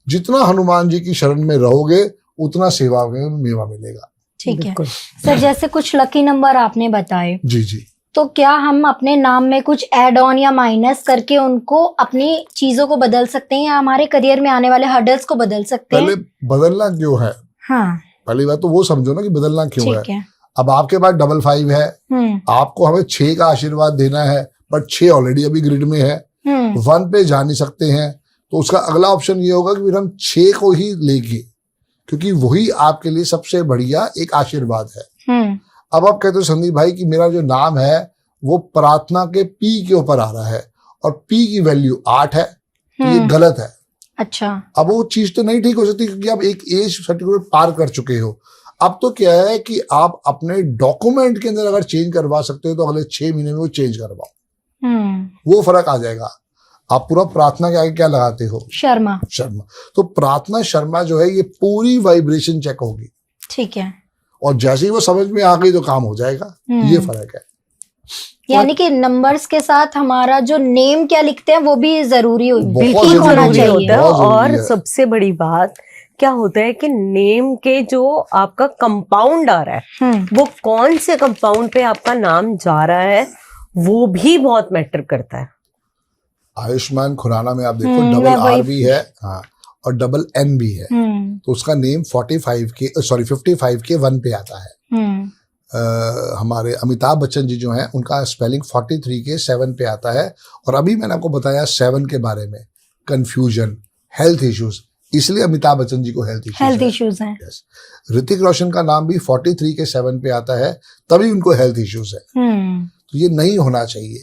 जितना हनुमान जी की शरण में रहोगे उतना सेवा में मेवा मिलेगा। ठीक है सर। जैसे कुछ लकी नंबर आपने बताए, जी जी, तो क्या हम अपने नाम में कुछ ऐड ऑन या माइनस करके उनको अपनी चीजों को बदल सकते हैं, या हमारे करियर में आने वाले हर्डल्स को बदल सकते हैं? पहले बदलना क्यों है? हाँ, पहली बात तो वो समझो ना कि बदलना क्यों है। अब आपके पास 55 है, आपको हमें 6 का आशीर्वाद देना है, बट 6 ऑलरेडी अभी ग्रिड में है, 1 पे जा नहीं सकते हैं। तो उसका अगला ऑप्शन ये होगा कि फिर हम 6 को ही लेंगे, क्योंकि वही आपके लिए सबसे बढ़िया एक आशीर्वाद है। अब आप कहते हो संदीप भाई कि मेरा जो नाम है वो प्रार्थना के पी के ऊपर आ रहा है और पी की वैल्यू 8 है, तो ये गलत है। अच्छा। अब वो चीज तो नहीं ठीक हो सकती, क्योंकि आप एक एज सर्टिफिकेट पार कर चुके हो। अब तो क्या है कि आप अपने डॉक्यूमेंट के अंदर अगर चेंज करवा सकते हो तो अगले 6 महीने में वो चेंज करवाओ, वो फर्क आ जाएगा। आप पूरा प्रार्थना के आगे क्या लगाते हो? शर्मा। तो प्रार्थना शर्मा जो है ये पूरी वाइब्रेशन चेक होगी। ठीक है। और जैसे ही वो समझ में आ गई तो काम हो जाएगा। ये फर्क है। यानी कि नंबर्स के साथ हमारा जो नेम क्या लिखते हैं वो भी जरूरी होना चाहिए। और सबसे बड़ी बात क्या होता है कि नेम के जो आपका कंपाउंड आ रहा है, वो कौन से कंपाउंड पे आपका नाम जा रहा है, वो भी बहुत मैटर करता है। आयुष्मान खुराना में आप देखो डबल आर भी है, हाँ, और डबल एन भी है, तो उसका नेम 55 के 1 पे आता है। हमारे अमिताभ बच्चन जी जो हैं उनका स्पेलिंग 43 के 7 पे आता है। और अभी मैंने आपको बताया 7 के बारे में, कंफ्यूजन, हेल्थ इश्यूज, इसलिए अमिताभ बच्चन जी को हेल्थ इश्यूज हैं। Yes. ऋतिक रोशन का नाम भी 43 के 7 पे आता है, तभी उनको हेल्थ इश्यूज है। तो ये नहीं होना चाहिए।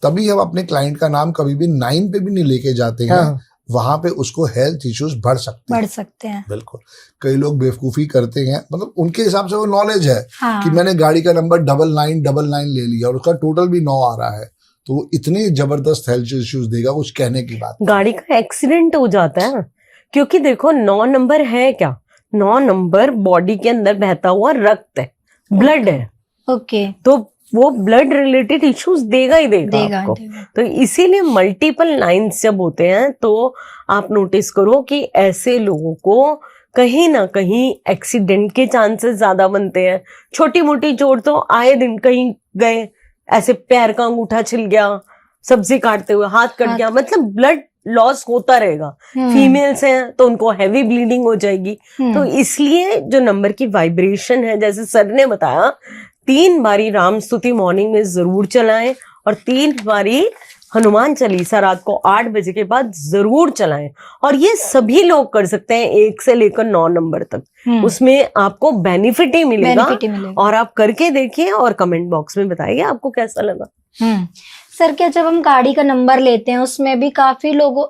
तभी हम अपने क्लाइंट का नाम कभी भी 9 पे भी नहीं लेके जाते हैं। हाँ। वहां पे उसको हेल्थ इश्यूज बढ़ सकते हैं। बिल्कुल। कई लोग बेवकूफी करते हैं, मतलब उनके हिसाब से वो नॉलेज है कि मैंने गाड़ी का नंबर 9999 ले लिया और उसका टोटल भी 9 आ रहा है, तो वो इतनी जबरदस्त हेल्थ इश्यूज देगा, कुछ कहने की बात। गाड़ी का एक्सीडेंट हो जाता है, क्योंकि देखो 9 नंबर है क्या, 9 नंबर बॉडी के अंदर बहता हुआ रक्त है, ब्लड है। ओके। तो वो ब्लड रिलेटेड इश्यूज देगा ही देगा आपको। तो इसीलिए मल्टीपल 9s जब होते हैं तो आप नोटिस करो कि ऐसे लोगों को कहीं ना कहीं एक्सीडेंट के चांसेस ज्यादा बनते हैं। छोटी मोटी चोट तो आए दिन, कहीं गए ऐसे पैर का अंगूठा छिल गया, सब्जी काटते हुए हाथ कट गया, मतलब ब्लड लॉस होता रहेगा। फीमेल्स हैं तो उनको हैवी ब्लीडिंग हो जाएगी। तो इसलिए जो नंबर की वाइब्रेशन है, जैसे सर ने बताया, 3 बारी राम स्तुति मॉर्निंग में जरूर चलाएं और 3 बारी हनुमान चालीसा रात को 8 बजे के बाद जरूर चलाएं। और ये सभी लोग कर सकते हैं 1 से लेकर 9 नंबर तक। उसमें आपको बेनिफिट ही मिलेगा। और आप करके देखिए और कमेंट बॉक्स में बताइए आपको कैसा लगा। सर, क्या जब हम गाड़ी का नंबर लेते हैं उसमें भी काफी लोगों,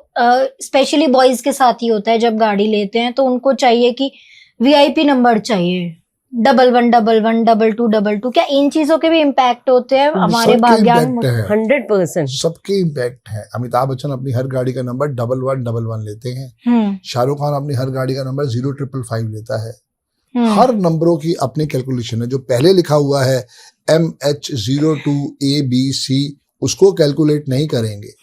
स्पेशली बॉयज के साथ ही होता है, जब गाड़ी लेते हैं तो उनको चाहिए कि VIP नंबर चाहिए, 1111 2222, क्या इन चीजों के भी इम्पैक्ट होते हैं हमारे भाग्यांक? 100% सबके इम्पैक्ट है। अमिताभ बच्चन अपनी हर गाड़ी का नंबर 1111 लेते हैं। शाहरुख खान अपनी हर गाड़ी का नंबर 0555 लेता है। हर नंबरों की अपनी कैलकुलेशन है। जो पहले लिखा हुआ है MH02ABC, उसको कैलकुलेट नहीं करेंगे।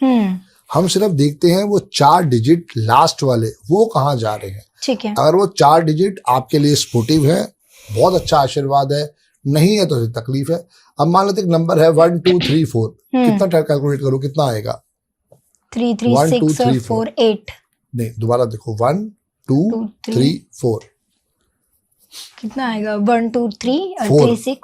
हम सिर्फ देखते हैं वो 4 डिजिट लास्ट वाले वो कहाँ जा रहे हैं। ठीक है। अगर वो 4 डिजिट आपके लिए सपोर्टिव है, बहुत अच्छा आशीर्वाद है, नहीं है तो तकलीफ है। अब मान लेते नंबर है 1 2 3 4, कितना कैलकुलेट करो, कितना आएगा? 3 3 6 और 4 8। नहीं, दोबारा देखो, 1 2 3 4 कितना आएगा? 1 2 3 और 3 6।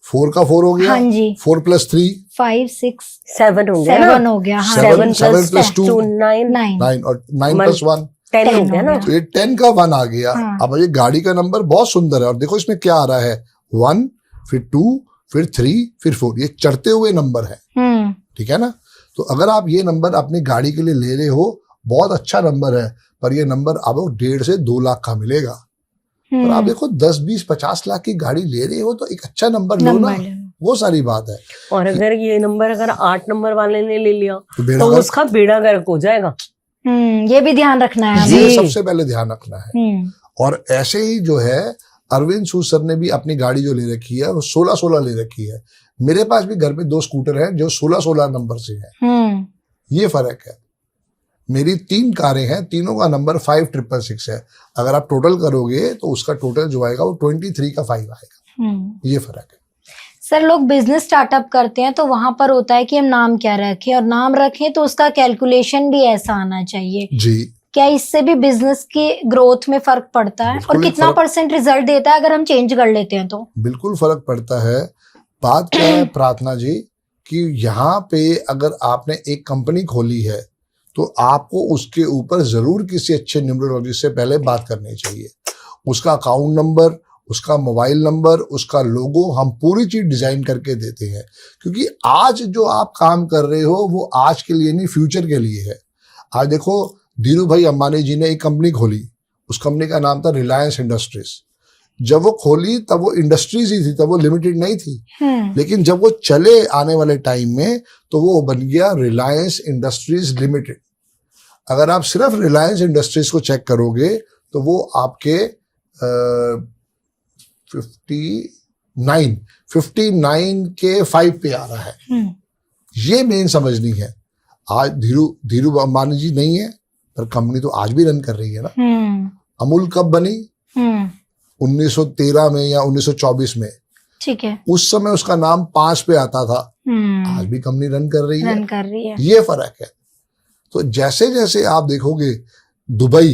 4 का 4 हो गया। हाँ जी। 4 + 3 5 6 7 हो गया। 7 हो गया। 7 + 2 9 9 और 9 + 1 10 हो गया ना। तो ये 10 का 1 आ गया। अब ये गाड़ी का नंबर बहुत सुंदर है और देखो इसमें क्या आ रहा है, 1 फिर 2 फिर 3 फिर 4, ये चढ़ते हुए नंबर है। ठीक है ना। तो अगर आप ये नंबर अपनी गाड़ी के लिए ले रहे हो, बहुत अच्छा नंबर है, पर ये नंबर आपको 1.5 से 2 लाख का मिलेगा। पर आप देखो 10 20 50 लाख की गाड़ी ले रहे हो तो एक अच्छा नंबर लो ना, वो सारी बात है। और अगर ये नंबर अगर 8 नंबर वाले ने ले लिया तो उसका बेड़ा गर्क हो जाएगा। ये भी ध्यान रखना है। ये सबसे पहले ध्यान रखना है। और ऐसे ही जो है अरविंद सूद सर ने भी अपनी गाड़ी जो ले रखी है वो 16 ले रखी है। मेरे पास भी घर पे 2 स्कूटर हैं जो 16 नंबर से हैं। ये फर्क है। मेरी 3 कारें हैं, तीनों का नंबर 5666 है। अगर आप टोटल करोगे तो उसका टोटल जो आएगा वो 23 का 5 आएगा। ये फर्क है। सर, लोग बिजनेस स्टार्टअप करते हैं तो वहां पर होता है कि हम नाम क्या रखें, और नाम रखें तो उसका कैलकुलेशन भी ऐसा आना चाहिए जी। क्या इससे भी बिजनेस की ग्रोथ में फर्क पड़ता है, और कितना % रिजल्ट देता है अगर हम चेंज कर लेते हैं तो? बिल्कुल फर्क पड़ता है। बात क्या है प्रार्थना जी, कि यहाँ पे अगर आपने एक कंपनी खोली है तो आपको उसके ऊपर जरूर किसी अच्छे न्यूमरोलॉजिस्ट से पहले बात करनी चाहिए। उसका अकाउंट नंबर, उसका मोबाइल नंबर, उसका लोगो, हम पूरी चीज डिजाइन करके देते हैं। क्योंकि आज जो आप काम कर रहे हो वो आज के लिए नहीं, फ्यूचर के लिए है। आज देखो धीरू भाई अंबानी जी ने एक कंपनी खोली, उस कंपनी का नाम था रिलायंस इंडस्ट्रीज। जब वो खोली तब वो इंडस्ट्रीज ही थी, तब वो लिमिटेड नहीं थी। लेकिन जब वो चले आने वाले टाइम में तो वो बन गया रिलायंस इंडस्ट्रीज लिमिटेड। अगर आप सिर्फ रिलायंस इंडस्ट्रीज को चेक करोगे तो वो आपके 59 के 5 पे आ रहा है। ये मेन समझनी है। आज धीरू अंबानी जी नहीं है, पर कंपनी तो आज भी रन कर रही है ना। अमूल कब बनी? 1913 में या 1924 में। ठीक है। उस समय उसका नाम 5 पे आता था। आज भी कंपनी रन कर रही है। ये फर्क है। तो जैसे जैसे आप देखोगे, दुबई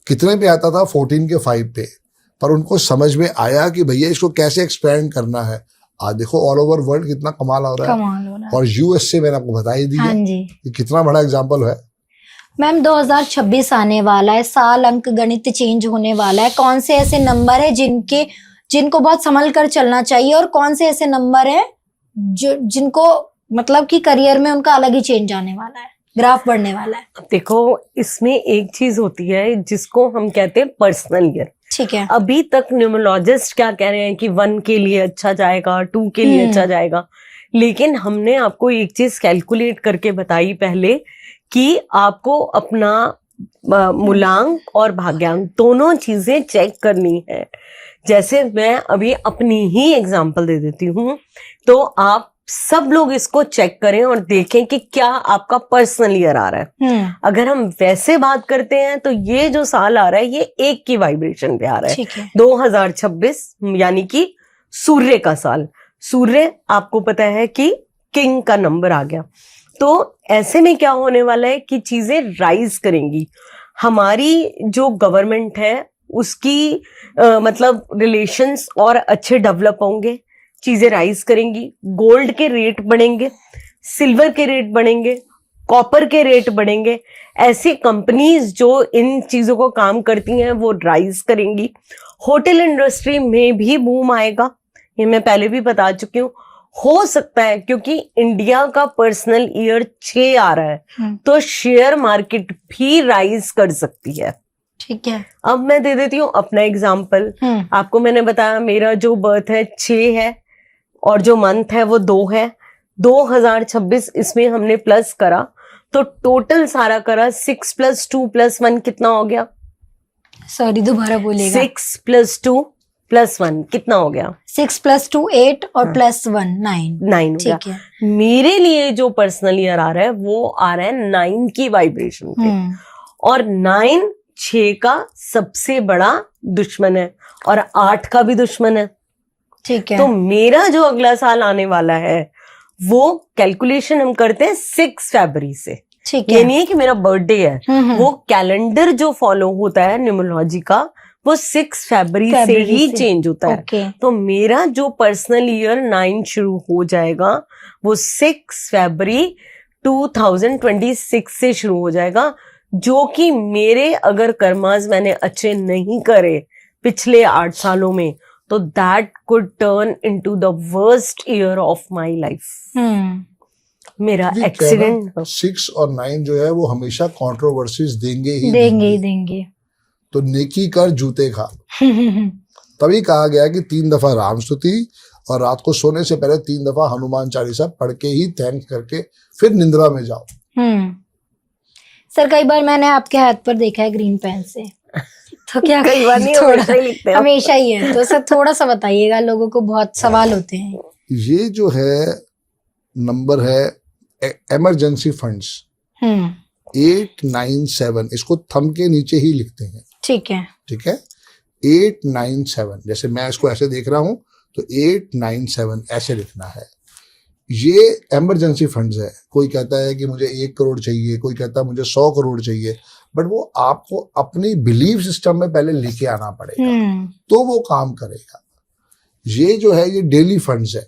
कितने पे आता था? 14 के 5 पे। पर उनको समझ में आया कि भैया इसको कैसे एक्सपेंड करना है। आज देखो ऑल ओवर वर्ल्ड कितना कमाल हो रहा है। और यूएस से मैंने आपको बता ही दिया कि कितना बड़ा एग्जाम्पल है। मैम 2026 आने वाला है, साल अंक गणित चेंज होने वाला है, कौन से ऐसे नंबर है जिनको बहुत संभल कर चलना चाहिए और कौन से ऐसे नंबर है जिनको मतलब कि करियर में उनका अलग ही चेंज आने वाला है, ग्राफ बढ़ने वाला है? देखो, इसमें एक चीज होती है जिसको हम कहते हैं पर्सनल ईयर। ठीक है। अभी तक न्यूमरोलॉजिस्ट क्या कह रहे हैं कि 1 के लिए अच्छा जाएगा, 2 के लिए अच्छा जाएगा, लेकिन हमने आपको एक चीज कैलकुलेट करके बताई पहले कि आपको अपना मूलांक और भाग्यांक दोनों चीजें चेक करनी है। जैसे मैं अभी अपनी ही एग्जांपल दे देती हूँ, तो आप सब लोग इसको चेक करें और देखें कि क्या आपका पर्सनल ईयर आ रहा है। अगर हम वैसे बात करते हैं तो ये जो साल आ रहा है ये 1 की वाइब्रेशन पे आ रहा है। 2026 यानी कि सूर्य का साल। सूर्य आपको पता है कि किंग का नंबर आ गया, तो ऐसे में क्या होने वाला है कि चीजें राइज करेंगी। हमारी जो गवर्नमेंट है उसकी मतलब रिलेशंस और अच्छे डेवलप होंगे, चीजें राइज करेंगी, गोल्ड के रेट बढ़ेंगे, सिल्वर के रेट बढ़ेंगे, कॉपर के रेट बढ़ेंगे। ऐसी कंपनीज जो इन चीजों को काम करती हैं वो राइज करेंगी। होटल इंडस्ट्री में भी बूम आएगा, ये मैं पहले भी बता चुकी हूँ। हो सकता है क्योंकि इंडिया का पर्सनल ईयर 6 आ रहा है तो शेयर मार्केट भी राइज कर सकती है। ठीक है। अब मैं दे देती हूँ अपना एग्जाम्पल। आपको मैंने बताया मेरा जो बर्थ है 6 है और जो मंथ है वो 2 है। 2026 इसमें हमने प्लस करा तो टोटल सारा करा 6 + 2 + 1 कितना हो गया? सॉरी दोबारा बोलिएगा। 6 + 2 + 1 कितना हो गया? 6 + 2 8 और +1 9 हो गया। ठीक है। मेरे लिए जो पर्सनल ईयर आ रहा है वो आ रहा है 9 की वाइब्रेशन पे, और 9 6 का सबसे बड़ा दुश्मन है और 8 का भी दुश्मन है। ठीक है। तो मेरा जो अगला साल आने वाला है वो कैलकुलेशन हम करते हैं 6 फरवरी से। ठीक है। ये नहीं है कि मेरा बर्थडे है, वो कैलेंडर जो फॉलो होता है न्यूमरोलॉजी का वो 6 फरवरी से ही चेंज होता है। तो मेरा जो पर्सनल ईयर 9 शुरू हो जाएगा वो 6 फरवरी 2026 से शुरू हो जाएगा, जो कि मेरे अगर कर्मास मैंने अच्छे नहीं करे पिछले 8 सालों में तो that could turn into the worst year of my life. मेरा एक्सीडेंट 6 और 9 जो है वो हमेशा कंट्रोवर्सीज देंगे ही। तो नेकी कर जूते खा। तभी कहा गया कि 3 दफा राम स्तुति और रात को सोने से पहले 3 दफा हनुमान चालीसा पढ़ के ही थैंक्स करके फिर निंद्रा में जाओ। सर कई बार मैंने आपके हाथ पर देखा है ग्रीन पेन से, तो क्या कई बार नहीं, हमेशा ही है, तो सर थोड़ा सा बताइएगा, लोगों को बहुत सवाल होते हैं। ये जो है नंबर है इमरजेंसी फंड्स 897, इसको थंब के नीचे ही लिखते हैं। ठीक है 897, जैसे मैं इसको ऐसे देख रहा हूं तो 897 ऐसे लिखना है। ये इमरजेंसी फंड्स है। कोई कहता है कि मुझे 1 करोड़ चाहिए, कोई कहता है मुझे 100 करोड़ चाहिए, बट वो आपको अपनी बिलीफ सिस्टम में पहले लेके आना पड़ेगा तो वो काम करेगा। ये जो है ये डेली फंड्स है।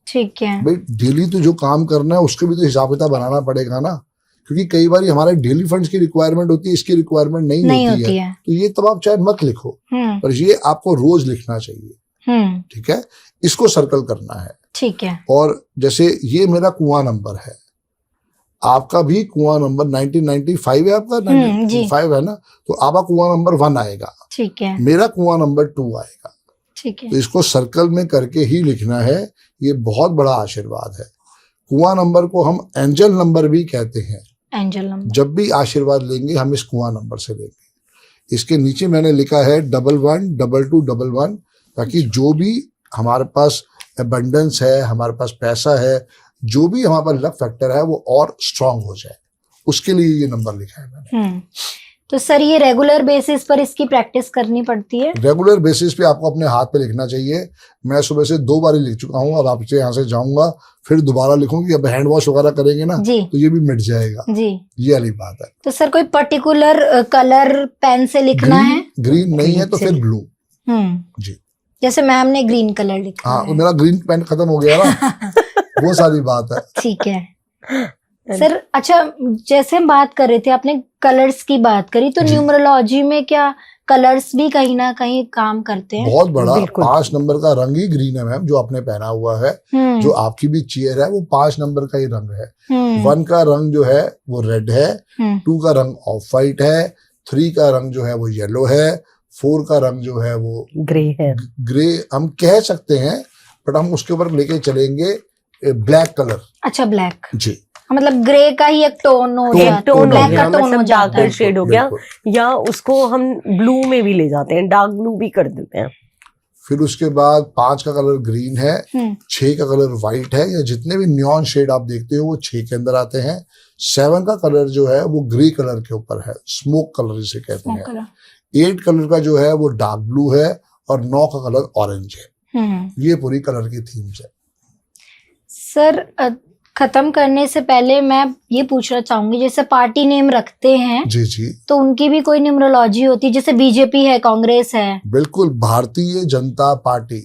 ठीक है भाई, डेली तो जो काम करना है उसके भी तो हिसाब किताब बनाना पड़ेगा ना, क्योंकि कई बार हमारे डेली फंड्स की रिक्वायरमेंट होती है, इसकी रिक्वायरमेंट नहीं होती है। तो ये तब आप चाहे मत लिखो, पर ये आपको रोज लिखना चाहिए। ठीक है, इसको सर्कल करना है। ठीक है। और जैसे ये मेरा कुआं नंबर है, आपका भी कुआं नंबर 1995 है, आपका 95 है ना, तो आपका कुआं नंबर 1 आएगा। ठीक है। मेरा कुआं नंबर 2 आएगा। ठीक है। तो इसको सर्कल में करके ही लिखना है। ये बहुत बड़ा आशीर्वाद है। कुआं नंबर को हम एंजल नंबर भी कहते हैं। Angel number. जब भी आशीर्वाद लेंगे हम इस कुआं नंबर से लेंगे। इसके नीचे मैंने लिखा है 112211, ताकि जो भी हमारे पास एबंडेंस है, हमारे पास पैसा है, जो भी हमारे पास लक फैक्टर है वो और स्ट्रांग हो जाए, उसके लिए ये नंबर लिखा है मैंने। तो सर ये रेगुलर बेसिस पर इसकी प्रैक्टिस करनी पड़ती है? रेगुलर बेसिस पे आपको अपने हाथ पे लिखना चाहिए। मैं सुबह से 2 बार लिख चुका हूँ, अब आपसे यहाँ से जाऊंगा फिर दोबारा लिखूंगी। अब हैंड वॉश वगैरह करेंगे ना तो ये भी मिट जाएगा जी, ये वाली बात है। तो सर कोई पर्टिकुलर कलर पेन से लिखना है? ग्रीन नहीं है तो फिर ब्लू जी, जैसे मैम ने ग्रीन कलर लिखा। हाँ, मेरा ग्रीन पेन खत्म हो गया ना वो सारी बात है। ठीक है। सर अच्छा, जैसे हम बात कर रहे थे, आपने कलर्स की बात करी, तो जी। न्यूमरोलॉजी में क्या कलर्स भी कहीं ना कहीं काम करते हैं? बहुत बड़ा। बिल्कुल। 5 नंबर का रंग ही ग्रीन है मैम, जो आपने पहना हुआ है। जो आपकी भी चेयर है वो 5 नंबर का ही रंग है। 1 का रंग जो है वो रेड है, 2 का रंग ऑफ वाइट है, 3 का रंग जो है वो येलो है, 4 का रंग जो है वो ग्रे है। ग्रे हम कह सकते हैं, बट हम उसके ऊपर लेके चलेंगे ब्लैक कलर। अच्छा, ब्लैक। जी, मतलब ग्रे का ही एक टोन हो जाता है, टोन ब्लैक का टोन हो मतलब जाता डार्कर है। शेड हो गया, बिल्कुल। या उसको हम ब्लू में भी ले जाते हैं, डार्क ब्लू भी कर देते हैं। फिर उसके बाद 5 का कलर ग्रीन है, 6 का कलर व्हाइट है, या जितने भी न्योन शेड आप देखते हो वो 6 के अंदर आते हैं। 7 का कलर जो है वो ग्रे कलर के ऊपर है, स्मोक कलर जिसे कहते हैं। 8 कलर का जो है वो डार्क ब्लू है, और 9 का कलर ऑरेंज है। ये पूरी कलर की थीम्स है। सर खत्म करने से पहले मैं ये पूछना चाहूंगी, जैसे पार्टी नेम रखते हैं जी जी, तो उनकी भी कोई न्यूमरोलॉजी होती है? जैसे बीजेपी है, कांग्रेस है। बिल्कुल। Bharatiya Janata party,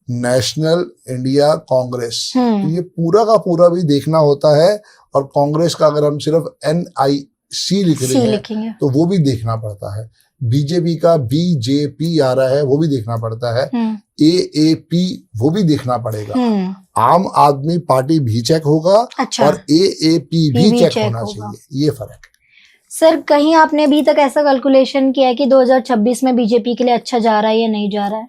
national India Congress, तो ये पूरा का पूरा भी देखना होता है। और कांग्रेस का अगर हम सिर्फ NIC लिख रहे हैं लिखेंगे तो वो भी देखना पड़ता है। बीजेपी का BJP आ रहा है, वो भी देखना पड़ता है। AAP वो भी देखना पड़ेगा। आम आदमी पार्टी भी चेक होगा, अच्छा, और AAP भी चेक होना होगा। चाहिए। ये फर्क है। सर कहीं आपने अभी तक ऐसा कैलकुलेशन किया है कि 2026 में बीजेपी के लिए अच्छा जा रहा है या नहीं जा रहा है?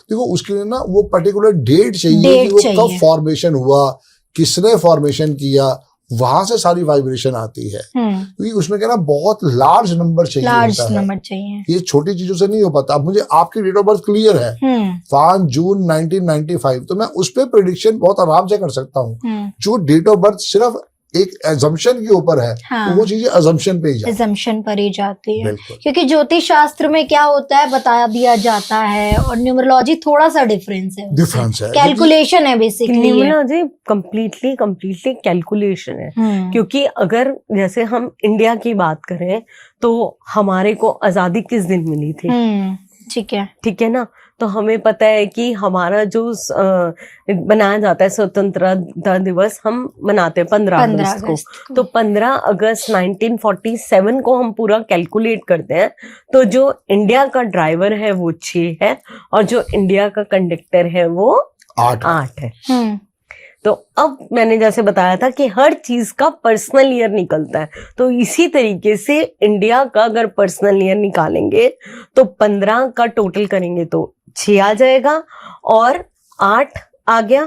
देखो, उसके लिए ना वो पर्टिकुलर डेट चाहिए डेट कि वो चाहिए। कब फॉर्मेशन हुआ, किसने फॉर्मेशन किया, वहां से सारी वाइब्रेशन आती है। क्योंकि उसमें क्या ना बहुत लार्ज नंबर चाहिए लार्ज होता है। नंबर चाहिए। ये छोटी चीजों से नहीं हो पाता। अब मुझे आपकी डेट ऑफ बर्थ क्लियर है 5 जून 1995, तो मैं उस पर प्रेडिक्शन बहुत आराम से कर सकता हूँ। जो डेट ऑफ बर्थ सिर्फ एक एजम्पशन के ऊपर है, तो वो चीजें एजम्पशन पे ही जाती है। एजम्पशन पर ही जाती है। बिल्कुल। क्योंकि ज्योतिष शास्त्र में क्या होता है बता दिया जाता है, और न्यूमरोलॉजी थोड़ा सा डिफरेंस है। डिफरेंस है, कैलकुलेशन है बेसिकली। न्यूमरोलॉजी कंप्लीटली कैलकुलेशन है। क्योंकि अगर जैसे हम इंडिया की बात करें तो हमारे को आजादी किस दिन मिली थी? ठीक है ना। तो हमें पता है कि हमारा जो बनाया जाता है स्वतंत्रता दिवस, हम मनाते हैं 15 अगस्त को। तो 15 अगस्त 1947 को हम पूरा कैलकुलेट करते हैं, तो जो इंडिया का ड्राइवर है वो 6 है, और जो इंडिया का कंडक्टर है वो 8 है। तो अब मैंने जैसे बताया था कि हर चीज का पर्सनल ईयर निकलता है, तो इसी तरीके से इंडिया का अगर पर्सनल ईयर निकालेंगे तो 15 का टोटल करेंगे तो 6 आ जाएगा, और 8 आ गया,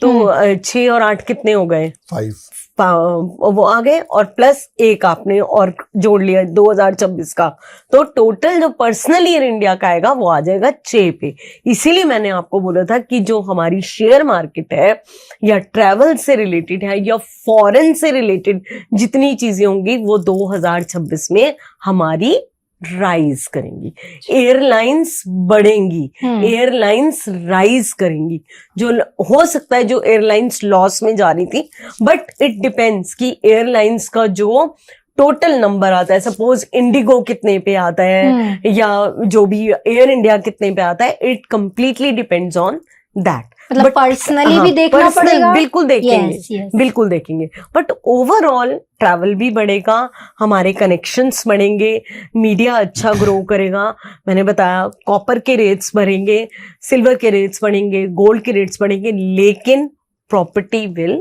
तो 6 और 8 कितने हो गए? 5 वो आ गए, और प्लस 1 आपने और जोड़ लिया 2026 का, तो टोटल जो पर्सनल ईयर इंडिया का आएगा वो आ जाएगा 6 पे। इसीलिए मैंने आपको बोला था कि जो हमारी शेयर मार्केट है, या ट्रैवल से रिलेटेड है, या फॉरेन से रिलेटेड जितनी चीजें होंगी, वो 2026 में हमारी राइज करेंगी। एयरलाइंस बढ़ेंगी, एयरलाइंस राइज करेंगी। जो हो सकता है जो एयरलाइंस लॉस में जा रही थी, बट इट डिपेंड्स कि एयरलाइंस का जो टोटल नंबर आता है, सपोज इंडिगो कितने पे आता है, या जो भी एयर इंडिया कितने पे आता है, it completely depends on that. मतलब पर्सनली भी देखना पड़ेगा। बिल्कुल देखेंगे, बिल्कुल देखेंगे। बट ओवरऑल ट्रैवल भी बढ़ेगा, हमारे कनेक्शंस बढ़ेंगे, मीडिया अच्छा ग्रो करेगा। मैंने बताया कॉपर के रेट्स बढ़ेंगे, सिल्वर के रेट्स बढ़ेंगे, गोल्ड के रेट्स बढ़ेंगे, लेकिन property will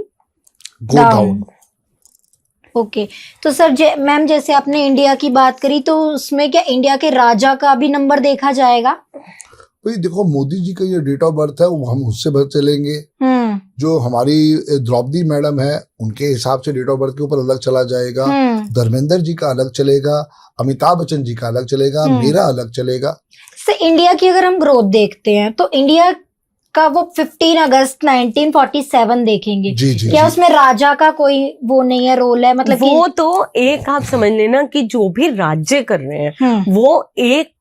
go down. Okay. तो सर मैम, जैसे आपने इंडिया की बात करी, तो उसमें क्या इंडिया के राजा का भी नंबर देखा जाएगा? भाई देखो, मोदी जी का ये डेट ऑफ बर्थ है, वो हम उससे भर चलेंगे। जो हमारी द्रौपदी मैडम है, उनके हिसाब से डेट ऑफ बर्थ के ऊपर अलग चला जाएगा। धर्मेंद्र जी का अलग चलेगा, अमिताभ बच्चन जी का अलग चलेगा, मेरा अलग चलेगा। सर इंडिया की अगर हम ग्रोथ देखते हैं तो इंडिया का वो 15 अगस्त 1947 देखेंगे। जी, क्या उसमें राजा का कोई वो नहीं है, रोल है? मतलब वो तो एक आप समझ लेना कि जो भी राज्य कर रहे हैं वो एक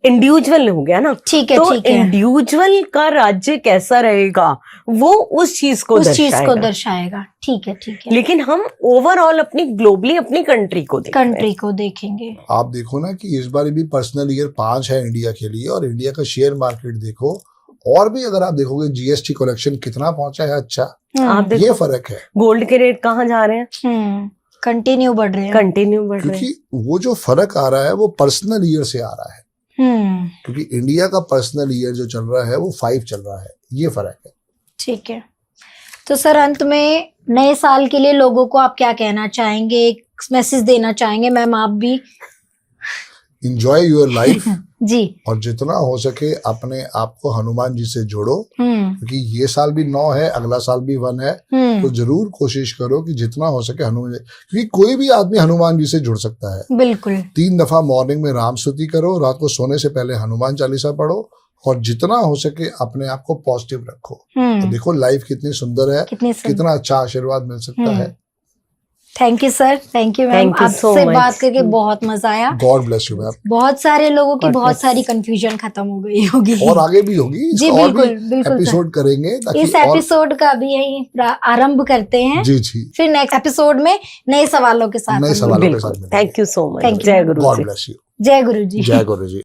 इंडिविजुअल हो गया ना। ठीक है, तो ठीक है। इंडिविजुअल का राज्य कैसा रहेगा वो उस चीज को दर्शाएगा। ठीक है, ठीक है। लेकिन हम ओवरऑल अपनी ग्लोबली अपनी कंट्री को देखेंगे। आप देखो ना कि इस बार भी पर्सनल ईयर 5 है इंडिया के लिए, और इंडिया का शेयर मार्केट देखो और भी अगर आप देखोगे जीएसटी कलेक्शन कितना पहुंचा है, अच्छा आप देखो ये फर्क है। गोल्ड के रेट कहाँ जा रहे हैं, कंटिन्यू बढ़ रहे हैं। कंटिन्यू बढ़ रहे हैं। क्योंकि वो जो फर्क आ रहा है वो पर्सनल ईयर से आ रहा है, क्योंकि इंडिया का पर्सनल ईयर जो चल रहा है वो 5 चल रहा है, ये फर्क है। ठीक है, तो सर अंत में नए साल के लिए लोगों को आप क्या कहना चाहेंगे, एक मैसेज देना चाहेंगे? मैम आप भी। इंजॉय योर लाइफ जी। और जितना हो सके अपने आप को हनुमान जी से जोड़ो, हम्म। क्योंकि ये साल भी 9 है, अगला साल भी 1 है, तो जरूर कोशिश करो कि जितना हो सके हनुमान, क्योंकि कोई भी आदमी हनुमान जी से जुड़ सकता है। बिल्कुल। 3 दफा मॉर्निंग में राम स्तुति करो, रात को सोने से पहले हनुमान चालीसा पढ़ो, और जितना हो सके अपने आप को पॉजिटिव रखो। तो देखो लाइफ कितनी सुंदर है, कितना अच्छा आशीर्वाद मिल सकता है। Thank you sir, thank you ma'am, आपसे बात करके बहुत मजा आया। God bless you ma'am. बहुत सारे लोगों की बहुत सारी कंफ्यूजन खत्म हो गई होगी, और आगे भी होगी। जी बिल्कुल बिल्कुल एपिसोड करेंगे ताकि इस एपिसोड का भी यही आरंभ करते हैं। जी जी, फिर नेक्स्ट एपिसोड में नए सवालों के साथ। नए सवालों के साथ। Thank you so much. Thank you. जय गुरु। God bless you. जय गुरु जी। जय गुरु जी।